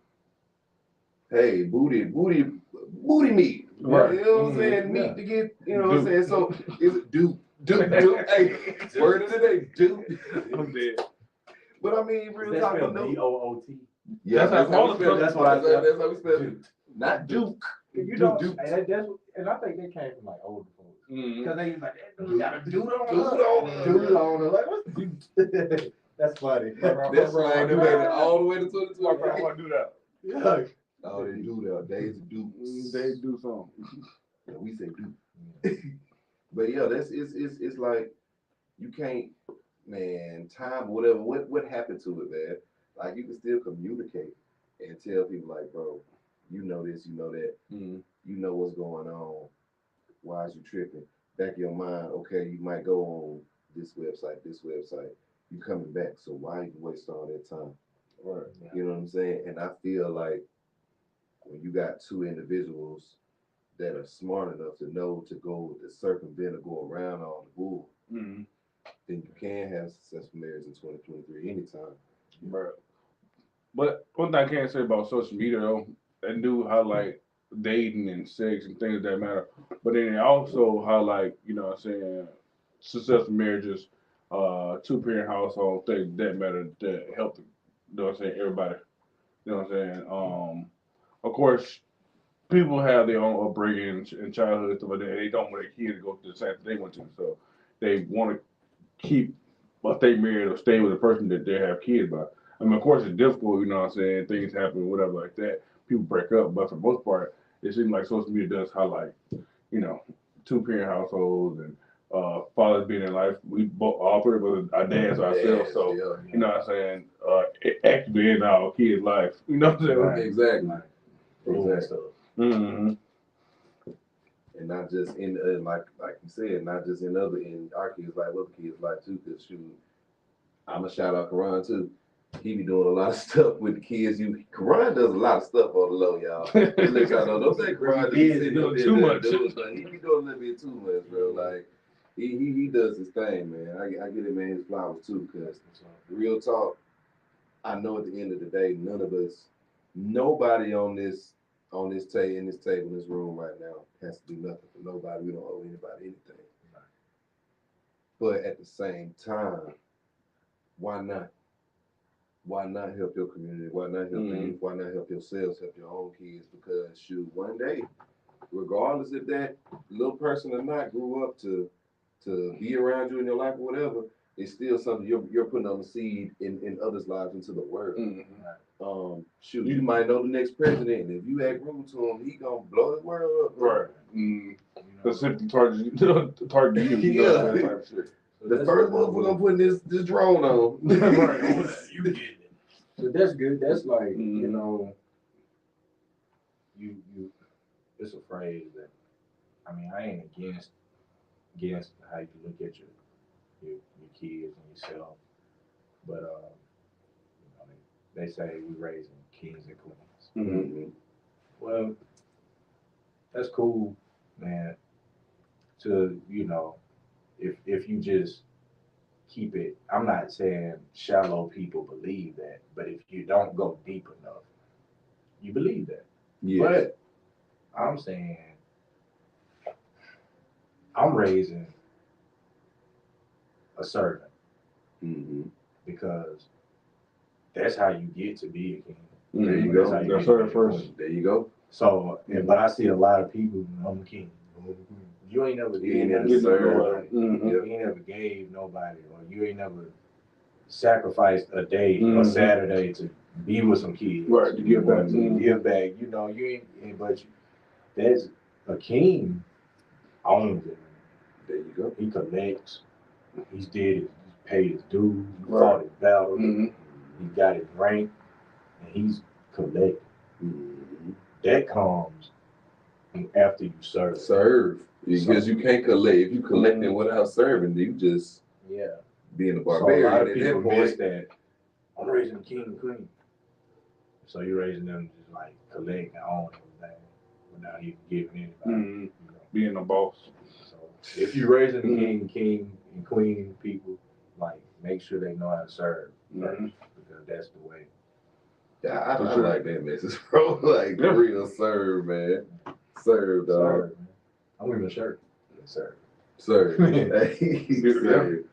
Hey, booty meat. Right. You know what I'm saying? Meat to get, you know what I'm saying? So is it dude? Hey, word of the day, dude. I'm dead. But I mean, real talk, DOOT. Yeah, that's how we spell it. That's how we spell it. Not Duke. You know, and I think they came from like older folks. Because they was like, we got a dude on her. Like, what's dude? That's funny. That's right. They made it all the way to 2020. I want to do that. Yeah. Oh, they do that. Days of Dukes. They do something. Yeah, we say Duke. But yeah, it's like you can't, man, time, whatever, what happened to it, man? Like, you can still communicate and tell people, like, bro, you know this, you know that, you know what's going on. Why is you tripping? Back in your mind, okay, you might go on this website, you coming back, so why you waste all that time? Right. You know what I'm saying? And I feel like when you got two individuals that are smart enough to know to go to circumvent or go around all the bull, then you can have successful marriage in 2023 anytime. Bro. But one thing I can say about social media though, they do highlight dating and sex and things that matter. But then they also highlight, you know what I'm saying, successful marriages, two parent household, things that matter that help, you know what I'm saying, everybody. You know what I'm saying? Of course, people have their own upbringing and childhood and stuff like that. And they don't want their kids to go through the same thing they went to. So they want to keep, but stay married or stay with a person that they have kids by. I mean, of course, it's difficult, you know what I'm saying? Things happen, whatever like that. People break up, but for the most part, it seems like social media does highlight, you know, two parent households and fathers being in life. We both all three of us are dads ourselves, so you know what I'm saying? Actively in our kids' life. You know what I'm saying? Right. Exactly. Exactly. Mm-hmm. And not just in like you said, not just in our kids' life, other kids' life too. Cause shoot, I'ma shout out Karan too. He be doing a lot of stuff with the kids. Karan does a lot of stuff on the low, y'all. Just let y'all know. Don't think Karan be sitting up there too much. but he be doing a little bit too much, bro. Like he does his thing, man. I get him man his flowers too, cause real talk. I know at the end of the day, none of us, nobody on this table in this room right now has to do nothing for nobody. We don't owe anybody anything. But at the same time, why not? Why not help your community? Why not help the youth? Why not help yourselves, help your own kids? Because shoot, one day, regardless if that little person or not grew up to be around you in your life or whatever, it's still something you're putting on the seed in others' lives into the world. Shoot, you might know the next president. If you act rude to him, he gonna blow the world up. Right. The simply target you. Yeah. Type of shit. The first one we're gonna put this drone on. Right. You get it. So that's good. That's like, you know, you it's a phrase that I mean I ain't against how you look at your kids and yourself. But you know, they say we raising kings and queens. Mm-hmm. Well, that's cool, man. To you know, if you just keep it, I'm not saying shallow people believe that, but if you don't go deep enough, you believe that. Yes. But I'm saying I'm raising a servant because that's how you get to be a king. There you That's go. how you That's get to her be a first. queen. There you go. So, but I see a lot of people, I'm a king. You ain't never You ain't did never nothing served to nobody. nobody. You ain't never gave nobody, or you ain't never sacrificed a day or Saturday to be with some kids. Right, to give back. Give back. You know, you ain't, but that's a king owns it. There you go. He collects. He's paid his dues. He Right. fought his battle. He got his rank, and he's collecting. That comes after you serve. Because you can't collect. If you collecting without serving, you just being a barbarian. So a lot of people miss that. I'm raising a king and queen. So you're raising them to just like collect and own everything without even giving anybody. You know? Being a boss. So if you're raising a king and queen people, like make sure they know how to serve first, because that's the way. Yeah, I like that message, bro. Like real serve, man. Serve, dog. Serve, man. I'm wearing a shirt. Serve. Serve. Serve.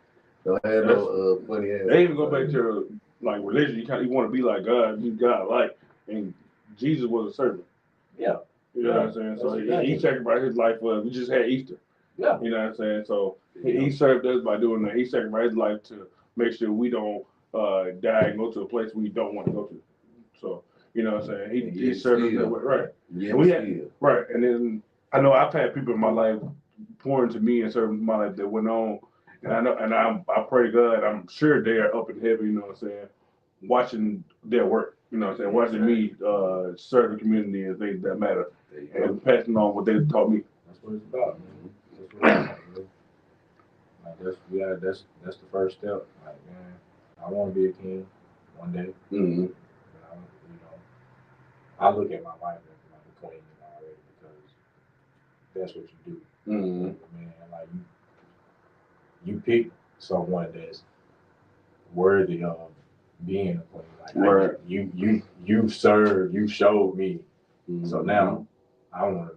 Don't have no funny ass. They even go back to like religion. You want to be like God. You God like, and Jesus was a servant. Yeah. You know what I'm saying? So he sacrificed his life for us. We just had Easter. Yeah. You know what I'm saying? So he served us by doing that. He sacrificed his life to make sure we don't die and go to a place we don't want to go to. So, you know what I'm saying? He served us that way. Right. Yeah. And we had, right. And then I know I've had people in my life pour into me and serve in my life that went on. And I know, and I pray to God, I'm sure they're up in heaven, you know what I'm saying, watching their work, you know what I'm saying, watching me serve the community and things that matter, and passing on what they taught me. That's what it's about, man. That's what it's about, man. Like that's the first step. Like, man, I want to be a king one day. You know, I look at my wife as like a queen already because that's what you do. Man, like you pick someone that's worthy of being a queen. Like Right. you've served, you've showed me. So Mhm. now I want to,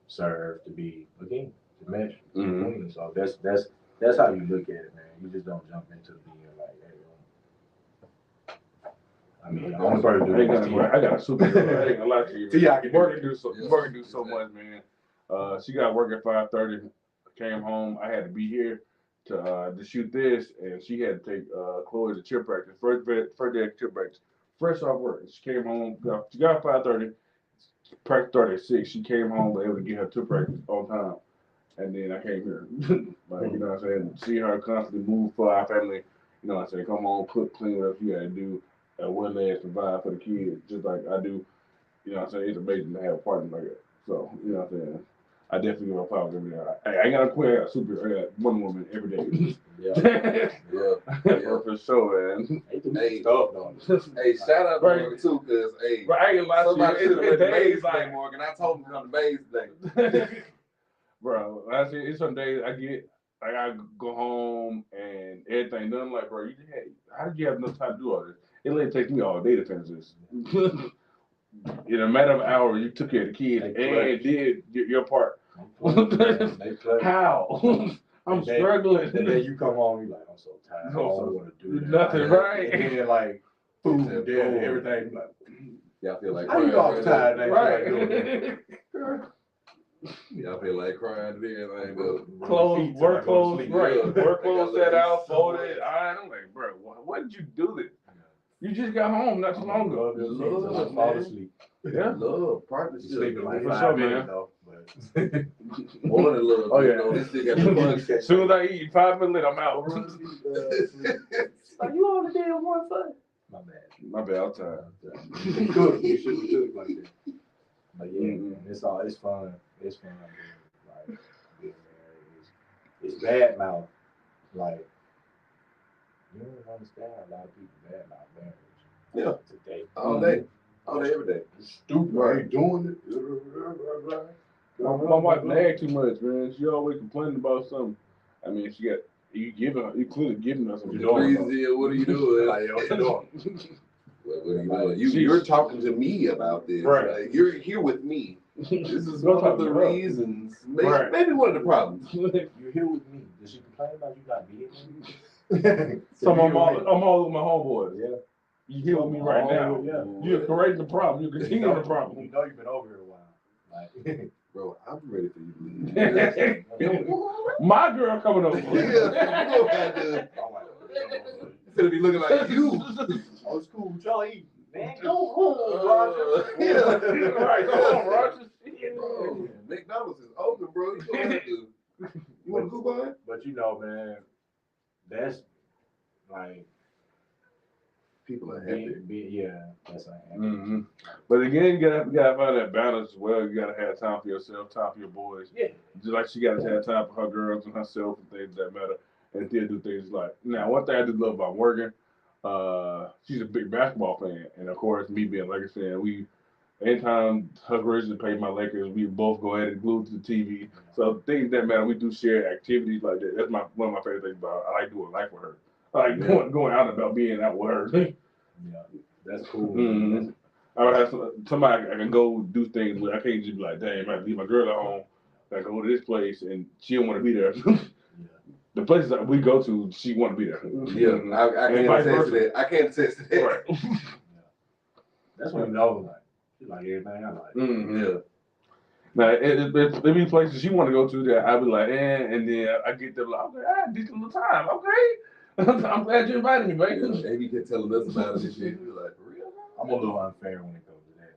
serve to be a king, to match the queen. So that's how you look at it, man. You just don't jump into being like, hey, I mean, the only person I got a super. I ain't gonna lie to you. T.I. can Work do so much, man. She got work at 5:30. Came home. I had to be here to shoot this, and she had to take Chloe to cheer practice. First day of cheer practice. Fresh off work, she came home. She got 5:30. Practice started at 6. She came home, but able to get her to practice on time. And then I came here. Like, you know what I'm saying? See her constantly move for our family. You know what I'm saying? Come on, cook, clean whatever you gotta do. One last provide for the kids, just like I do. You know what I'm saying? It's amazing to have a partner like that. So, you know what I'm saying? I definitely give her flowers every day. I ain't got to quit. I got I got one woman every day. Yeah. For sure, man. Hey, shout out to Morgan too, cause hey, But I ain't gonna lie somebody to you. should have went to It's Maze days today, like, Morgan. I told him to come to Maze today. bro, I see it's some days I go home and everything done. I'm like, bro, how did you have enough time to do all this? It literally takes me all day to finish this. In a matter of hours, you took care of the kids and did your part. How? I'm struggling. And then you come home, you're like, I'm so tired. I don't want to do nothing, right? And then like food, everything. Like, Y'all feel like how you all tired? Right. Y'all feel like crying then, like Clothes, work clothes, right? Yeah. Work clothes set out, folded. I'm like, bro, what did you do this? You just got home not too long ago. Love, fall asleep. Yeah. Love, partnership. Sleeping like For 5 sure, minutes man. though. More than love. Oh, yeah. You know, this thing got the fun. As soon as I eat 5 minutes, I'm out. Like, you only did one thing. My bad. My bad, I'm tired. You shouldn't cook like that. But yeah, man, it's fun. It's fun. Like being married. It's bad mouth. Like you don't understand a lot of people bad mouth marriage. Yeah. Today. All day, every day. It's stupid. Right. I ain't doing it. My wife nagged too much, man. She always complaining about something. I mean, you clearly giving us something. What are you doing? Like, yo, what you doing? What are you doing? You're talking to me about this. Right. Like, you're here with me. This is one of the reasons. Maybe one of the problems. You're here with me. Did she complain about you not being here? So I'm all with my homeboys. Yeah. You here with me right now. Yeah. You're correcting the problem. You're continuing the You problem. know you've been over here a while. Like, Bro, I'm ready for you to leave. My girl coming over. It's gonna be looking like you. Oh, it's cool. What y'all eat? Man, go home, Roger. Right, go home, Roger. Bro, McDonald's is open, bro. You gonna have to. You want a coupon? But you know, man, that's like People are happy. That's unhappy. Mm-hmm. But again, you gotta find that balance as well. You gotta have time for yourself, time for your boys. Yeah. Just like she gotta have time for her girls and herself and things that matter, and still do things like. Now, one thing I do love about working, she's a big basketball fan, and of course, me being a Lakers fan, anytime her girls pay my Lakers, we both go ahead and glue to the TV. So things that matter, we do share activities like that. That's one of my favorite things about her. I like doing life with her. I like going out about being out with her. Yeah, that's cool. Mm-hmm. I would have somebody I can go do things with. I can't just be like, dang, I have to leave my girl at home. I go to this place and she don't want to be there. The places that we go to, she want to be there. Yeah, I can't attest to that. I can't attest to that. Right. That's what you know, like everything I like. Mm-hmm. Yeah. Now, there be places she want to go to that I be like, and then I get there like, okay, I had this little time, okay. I'm glad you invited me, baby. Yeah, Amy kept telling us about it and shit. We were like, for real? I'm a little unfair when it comes to that.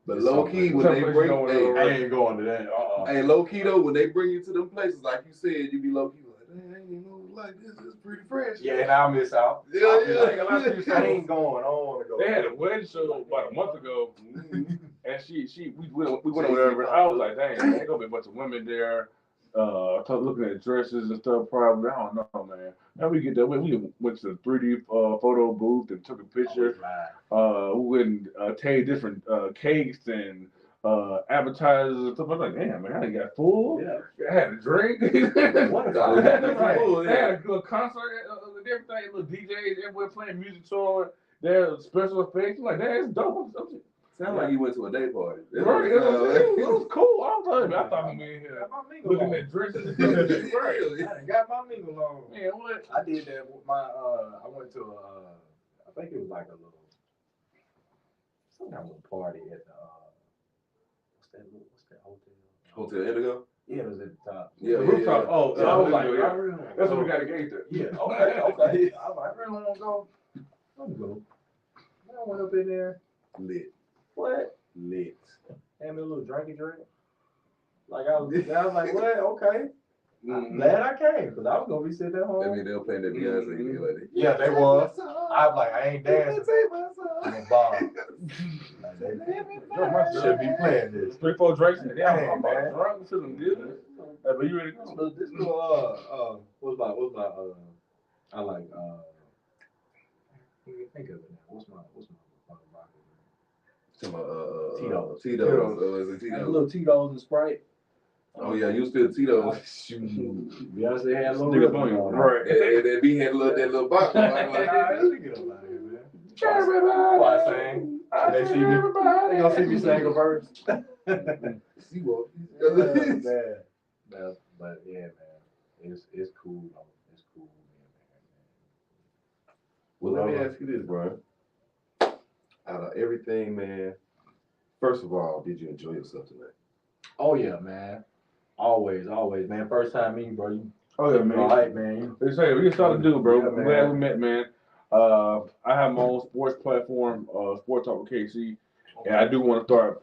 But low key, when they bring, I ain't going to that. Hey, low key though, when they bring you to them places, like you said, you be low key like, dang, I ain't even know like this is pretty fresh. Yeah, and I'll miss out. Yeah. I ain't going. I don't want to go. They had a wedding show about a month ago, and we went over there. I was like, dang, there's gonna be a bunch of women there, looking at dresses and stuff. Probably, I don't know, man. Now we get there. We went to the 3D photo booth and took a picture. We went and taste different cakes and appetizers and stuff. I was like, damn, man, I done got full. Yeah. I had a drink. What God, about that's it? right. They had a good concert and everything. Little DJs, everywhere playing music to it. Their special effects. Like, that is dope. Sound like you went to a day party. Right, it was cool. I thought we in here Got my mingle looking on. at dresses and stuff. Right. I done got my mingle on. Man, what? I did that with my I went to I think it was like a little some kind of little party at the what's that hotel? Hotel Indigo? Yeah, it was at the top. Yeah, The yeah, rooftop. yeah. Oh, So I was like, yeah. I really wanna That's go. what we got to gauge there. Yeah, okay. I was like, I really want to go. Let me go. I went up in there. Lit. What? Lit. Had me a little drink. Like I was like, what? Okay. I'm Mhm. glad I came because I was gonna be sitting at I home. mean, they were playing that Beyonce video, like that. Yeah, they was. I was like, I ain't dancing. I'm a bar. Should be playing this. 3-4 drinks. Yeah, Hey, I'm man. drunk to them good. But you ready to go? This little what's my I like let me think of it now. What's my vodka? Some Tito's. Tito's. Oh, is it A Tito's? little Tito's and Sprite. Oh yeah, you still Tito's. Shoot. Beyonce had a little Nigga rip on you. on it. Right. That B had that little box. Nah, get up out of here, man. Why I sing? They see me. They gonna see me sing a verse. See what? Man. But yeah, man, it's cool though. It's cool, man. Well, let me ask you this, bro. Out of everything, man. First of all, did you enjoy yourself tonight? Oh yeah, man. Always, man. First time meeting, bro. You Oh yeah, man. all right, man. They say we just started to do, bro. Yeah, I'm man. glad we met, man. I have my own sports platform, Sports Talk with KC, and I do want to start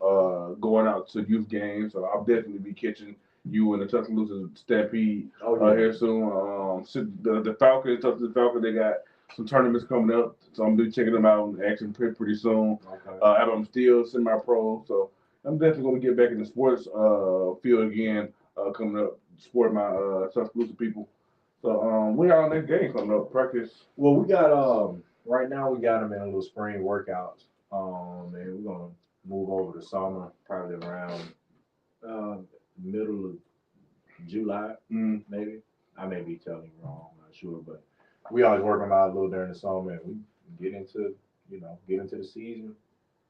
going out to youth games. So I'll definitely be catching you in the Tuscaloosa Stampede here soon. The Falcons, the Falcons, they got some tournaments coming up, so I'm gonna be checking them out in action pretty soon. Okay. I'm still semi-pro, so I'm definitely gonna get back in the sports field again. Coming up, support my Tuscaloosa people. So we got our next game coming up. Practice. Well, we got right now we got them in a little spring workouts. And we're gonna move over to summer probably around middle of July, maybe. I may be telling you wrong, I'm not sure, but we always work them out a little during the summer and we get into the season.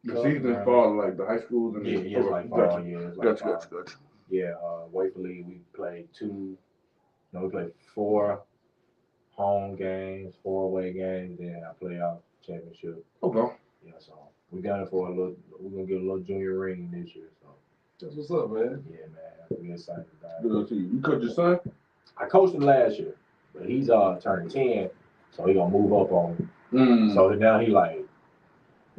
The season is fall, like the high schools and Yeah, it's like fall, yeah. It's like fall. Gotcha. Yeah, Waverly, we played we played 4 home games, 4 away games, then our playoff championship. Okay. Yeah, so we got it for we're gonna get a little junior ring this year. So That's what's up, man. yeah, man, we're excited about it. Good to see you. You coach your son? I coached him last year, but he's turning 10, so he gonna move up on me. So now he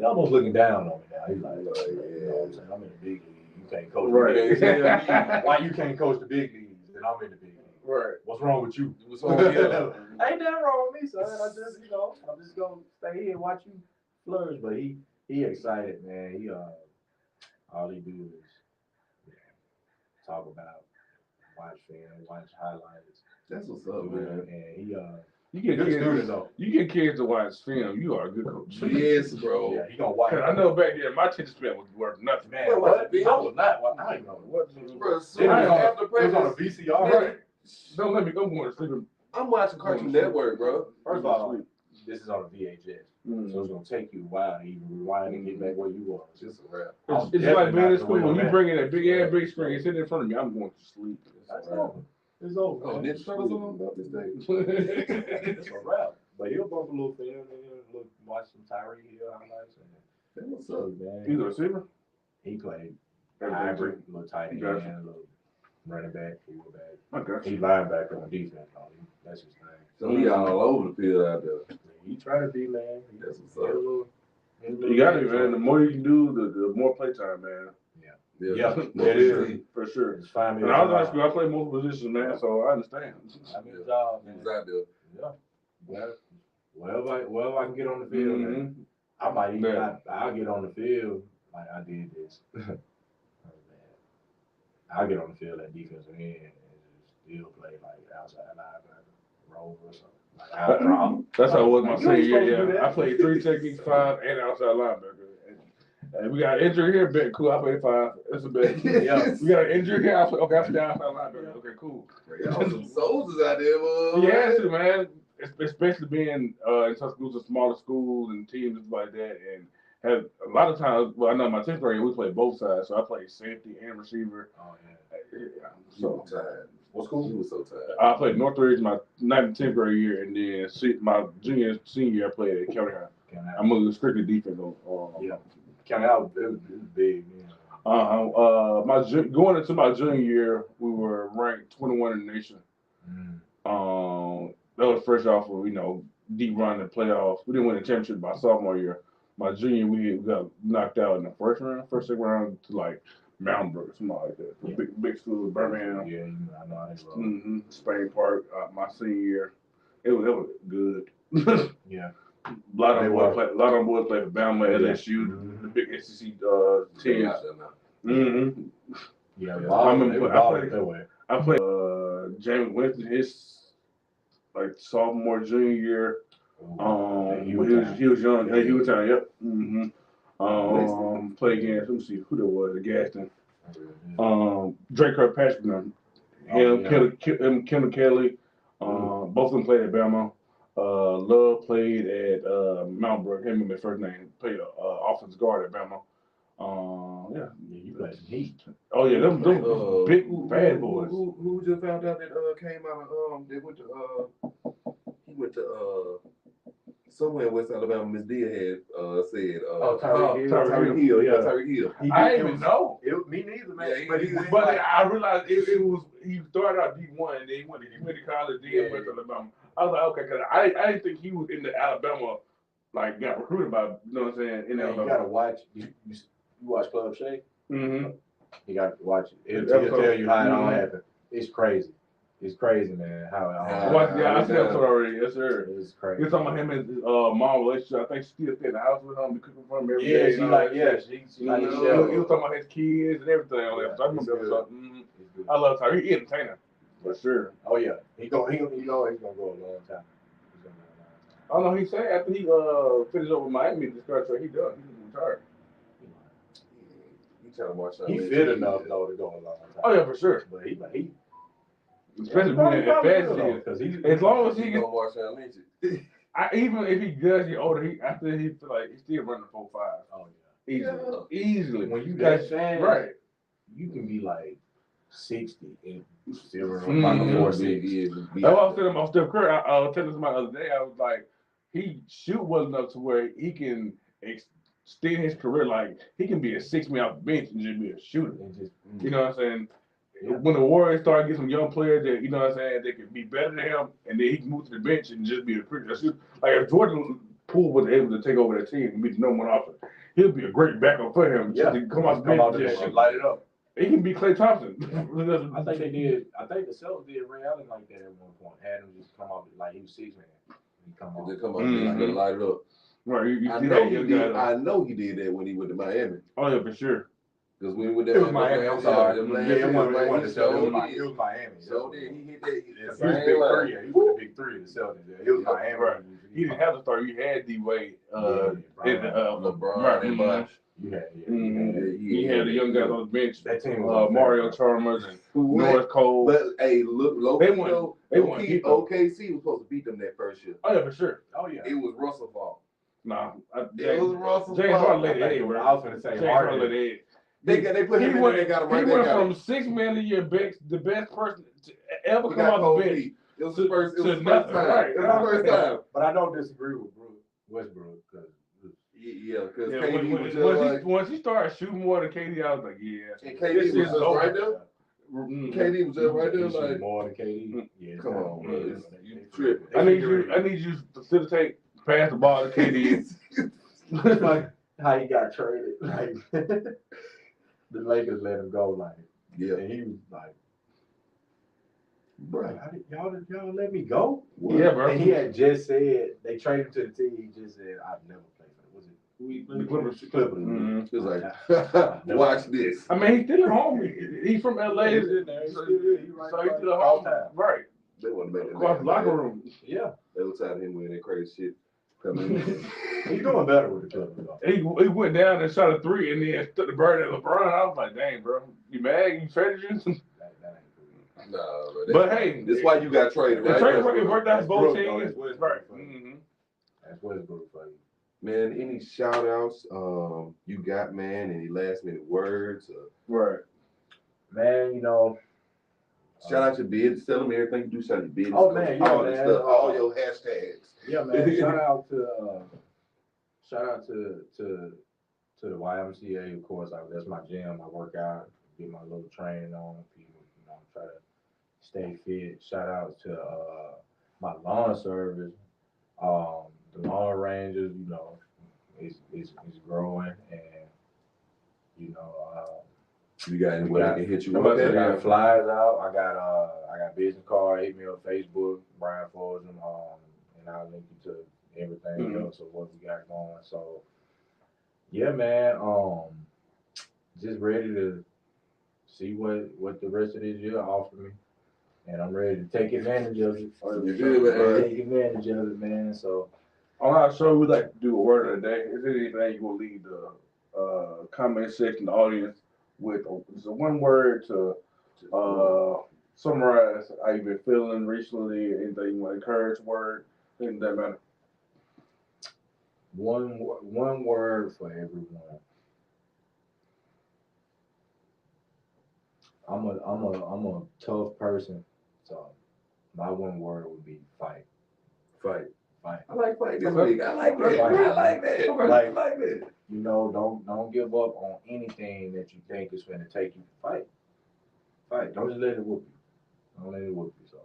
almost looking down on me now. He's like, you know what I'm saying? I'm in the big league. You can't coach the big leagues. Why you can't coach the big leagues? And I'm in the big league. Right. What's wrong with you? What's wrong with you? Ain't nothing wrong with me, son. I'm just gonna stay here and watch you flourish. But he excited, man. He all he do is talk about, watch film, watch highlights. That's what's up, man. And he You get good kids. student though. You get kids to watch film. You are a good coach. Yes, bro. Yeah, he gonna watch. Cause I know back then my attention span was worth nothing. Man, Bro, what? what? I was not. I don't even know what. Bro, It soon was after on a practice, VCR. Right. Don't let me go going to sleep. I'm watching Cartoon Network, bro. First of all, this is on a VHS, so it's gonna take you a while to even rewind and get back where you were. It's just a wrap. It's like being in school. When you bring in that big screen, sitting in front of me, I'm going to sleep. That's over. It's over. Oh, man. Ninja Turtles on this day. It's a wrap. But he'll bump a little film and watch some Tyree Hill highlights. Hey, what's up? Man, He's a receiver. he played hybrid, little tight end, Gotcha. little running back, quarterback. Okay. He linebacker on defense, though. That's his thing. So he all over the field out there. He try to be, man. That's what's Get a up. little- You got to, man. The more you can do, the more playtime, man. Yeah, More it is. see. For sure. It's fine. And I was in high school. I played multiple positions, man. So I understand. I mean, job, He man. was out there. Yeah. Wherever I can get on the field, man. I might even, I'll get on the field like I did this. Oh, man. I'll get on the field at defensive end and just still play like outside linebacker, rover or something. Like out drop. That's how it was my You senior ain't supposed to year. do Yeah, that. I played 3 techniques, 5, and outside linebacker. Hey, we got an injury here, bet cool. I played 5. That's the best. Yeah. We got an injury here. I play, okay, I play outside linebacker. Okay, cool. Y'all some soldiers out there, boy. You had to, man. Especially being in Tuscaloosa, smaller schools and teams and stuff like that, and have a lot of times. Well, I know in my 10th grade we played both sides, so I played safety and receiver. Oh yeah. So tired. What school? You was so tired. I played Northridge my 9th and 10th grade year, and then my senior year I played at County High. I moved strictly defense on. Yeah. County High, it was big. Yeah. Going into my junior year, we were ranked 21 in the nation. That was fresh off of deep run in the playoffs. We didn't win the championship my sophomore year. My junior, we got knocked out in the second round to like Mountain Brook, something like that. Yeah. Big school, Birmingham. Yeah, I know how they roll. Spain Park. My senior year, it was good. Yeah. A lot of them boys played for Bama, LSU, the big SEC teams. Yeah, I played James Winston his like sophomore, junior year. He was young. He was young. Yep. Played against. Let me see who that was. Gaston. Drake Kirkpatrick. Kendall Kelly. Both of them played at Bama. Love played at Mount Brook. Him and my first name played offensive guard at Bama. Yeah, you played heat. Oh yeah, them big bad boys. Who just found out that came out of they went to he went to somewhere in West Alabama. Miss Dia had said Tyreek Hill. Yeah, Tyreek Hill. I didn't even know. Me neither, man. Yeah, But I realized it was he started out D1 and then he went to college. Then went to Alabama. I was like, okay, because I didn't think he was in the Alabama, like got recruited by, you know what I'm saying? In Alabama. You gotta watch. You watch Club Shay? Mm-hmm. You got to watch it. It'll tell you how it all happened. It's crazy. It's crazy, man. How it all happened. I see that episode already. Yes, sir. It's crazy. You're talking about him and his mom relationship. I think she still stay in the house with him, cooking for him every She day. like he was talking about his kids and everything on that. I remember that stuff. I love Tyreek. He's entertaining. For sure. Oh yeah. He's gonna go a long time. Oh no, he said after he finished up with Miami this contract, he done. He's retired. He fit enough though to go a long time. Oh yeah, for sure. But he especially when as fast as he is. As long as he can. Even if he does get older, after he feel like he's still running 4.5. Oh yeah. Easily. When you that fast, right, you can be like 60 and still running 4.6. That's what I was telling about Steph Curry. I was telling somebody the other day. I was like, he shoot well enough to where he can extend his career. Like he can be a 6-man off the bench and just be a shooter. You know what I'm saying? Yeah. When the Warriors start getting some young players that, you know what I'm saying, they can be better than him, and then he can move to the bench and just be a pretty shooter. Like if Jordan Poole was able to take over that team and be the number one offense, he'll be a great backup for him. Yeah, to come out the bench and light it up. He can be Klay Thompson. I think they did. I think the Celtics did Ray Allen like that at one point. Had him just come off like he was 6-man. He come off and light it up. Right, I know he did that when he went to Miami. Oh yeah, for sure. Because when he went to Miami, I'm sorry. It was Miami. So then he hit that. He was big three. He was the big three of the Celtics. It was Miami. Right. He didn't have to start. You had D-Wade, LeBron and Bosh. You had the young guys on the bench. That team was Mario Chalmers and Norris Cole. But hey, look, they won. OKC was supposed to beat them that first year. Oh yeah, for sure. Oh yeah. It was Russell's fault. Nah, it was Russell's James fault. Harden laid the egg. I was going to say James Harden laid the egg. They put him in there and got him right back out. He went from 6-man a year, the best person to ever come out the bench. It was the first time. Right. It was the first time. But I don't disagree with Westbrook because. Yeah, because KD once he started shooting more than KD, I was like, yeah. And KD was just right there. KD was just right there, like more than KD. Yeah, come on, bro. You tripping? I need you to facilitate, pass the ball to KD. Like how he got traded, like the Lakers let him go, like and he was like, bro, y'all let me go? Yeah, bro. And he had just said they traded him to the team. He just said I've never played for it. Was it the Clippers? Clippers. It was like, watch this. I mean, he's still at home. He's from LA. He's in there. So he's still at home. Right. They want to make it across the locker room. Yeah. They was telling him with that crazy shit. coming in. He's doing better with the Clippers, though. He went down and shot a 3 and then took the bird at LeBron. I was like, dang, bro, you mad? You traded you? That ain't good. No, But hey, that's why you got traded, the right? trade worked out That's both Brooke, though. teams. That's Westbrook Right. for you. Mm-hmm. That's Westbrook for you. Man, any shout outs you got, man? Any last minute words? Right. Man, you know. Shout out your business. Tell them everything you do. Shout out your business. Oh, man, yeah, all this man. stuff, all your hashtags. Yeah, man. Shout out to the YMCA, of course. That's my gym. I work out, get my little training on. People, you know, try to stay fit. Shout out to my lawn service. The lawn rangers, you know, is growing, and you know, You got anyone that can hit you up? I got flyers out. I got business card. Hit me on Facebook, Brian Folsom, and I'll link you to everything else of what we got going. So, yeah, man. Just ready to see what the rest of this year offer me, and I'm ready to take advantage of it. You good, man? Take advantage of it, man. So. On our show, we like to do a word of the day. Is there anything you will leave the comment section, the audience, with just one word to summarize how you've been feeling recently? Anything you want to encourage? Word? Anything that matter? One word for everyone. I'm a tough person, so my one word would be fight. Fight. Fight. I like fight this week. I like that. I like that. I like that. You know, don't give up on anything that you think is going to take you to fight. Fight. Don't just let it whoop you. Don't let it whoop you. So.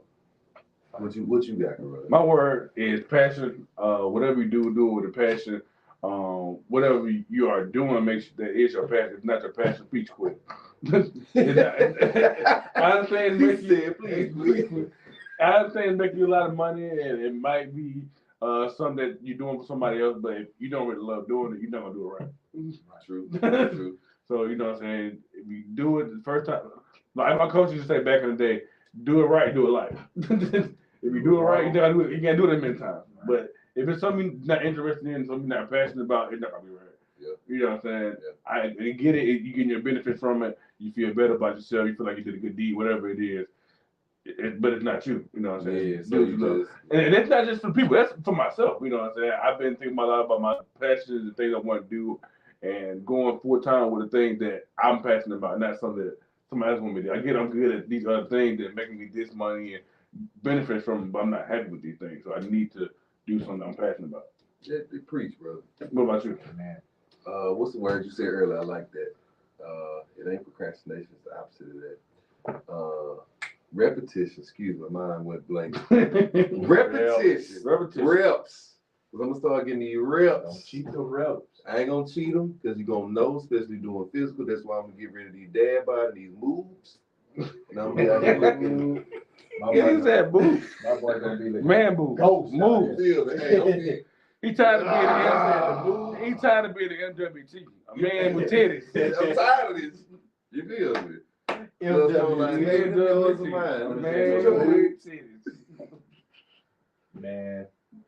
What you got, Corona? My word is passion. Whatever you do it with a passion. Whatever you are doing, make sure that it's your passion. If not your passion, please quit. I understand please. I understand make you a lot of money, and it might be something that you're doing for somebody else, but if you don't really love doing it, you're not gonna do it right. True. True. So you know what I'm saying? If you do it the first time, like my coach used to say back in the day, do it right, do it like. If you do it right, you gotta do it. You can't do it many times. But if it's something you're not interested in, something you're not passionate about, it's not gonna be right. Yeah. You know what I'm saying? Yeah. I get it. You getting your benefit from it. You feel better about yourself. You feel like you did a good deed, whatever it is. But it's not you. You know what I'm saying? Yeah, so and that's not just for people. That's for myself. You know what I'm saying? I've been thinking a lot about my passions and things I want to do, and going full time with the things that I'm passionate about, not something that somebody else want me to do. I get I'm good at these other things that making me this money and benefits from it, but I'm not happy with these things. So I need to do something I'm passionate about. Yeah, they preach, brother. What about you? Man. What's the word you said earlier? I like that. It ain't procrastination. It's the opposite of that. Repetition. Excuse me, my mind went blank. Repetition. Reps. I'm gonna start getting these reps. Don't cheat the reps. I ain't gonna cheat them because you're gonna know, especially doing physical. That's why I'm gonna get rid of these dad bod, these moves. And I'm gonna be out here looking. He said boots. My boy gonna be the Man boots. Move. Hey, He tired of being the he tired of being the MWT. A man with titties. I'm tired of this. You feel me? Man,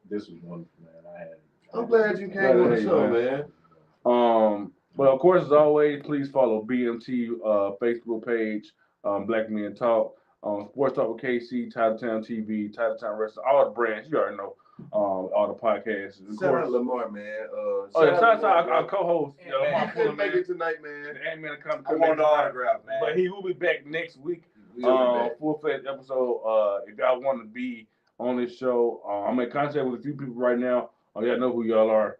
this was wonderful, man. I'm glad you came on the show, man. Well, of course, as always, please follow B.M.T. Facebook page, Black Men Talk, Sports Talk with KC, Titletown TV, Titletown Wrestling, all the brands. You already know all the podcasts. Shout out Lamar, man. Shout out to our co-host. He couldn't make it tonight, man. I want the autograph, man. But he will be back next week. Full-fledged episode. If y'all want to be on this show, I'm in contact with a few people right now. Y'all know who y'all are.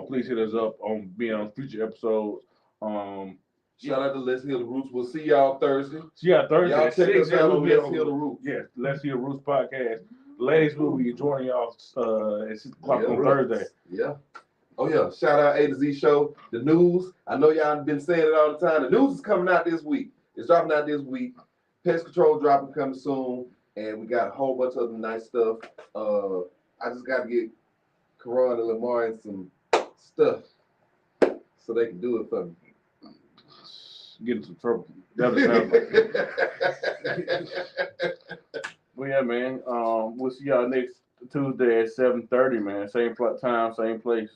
Please hit us up on being on future episodes. Shout out to Let's Heal the Roots. We'll see y'all Thursday. Y'all check us out on Let's Heal the Roots. Yes, Let's Heal the Roots podcast. Ladies will be joining y'all at 6 o'clock on Thursday. Yeah. Oh yeah. Shout out A to Z Show. The news. I know y'all been saying it all the time. The news is coming out this week. It's dropping out this week. Pest control dropping coming soon. And we got a whole bunch of other nice stuff. I just gotta get Karan and Lamar and some stuff so they can do it for me. Get in some trouble. That'll sound like it. Well, yeah, man. We'll see y'all next Tuesday at 7:30, man. Same time, same place.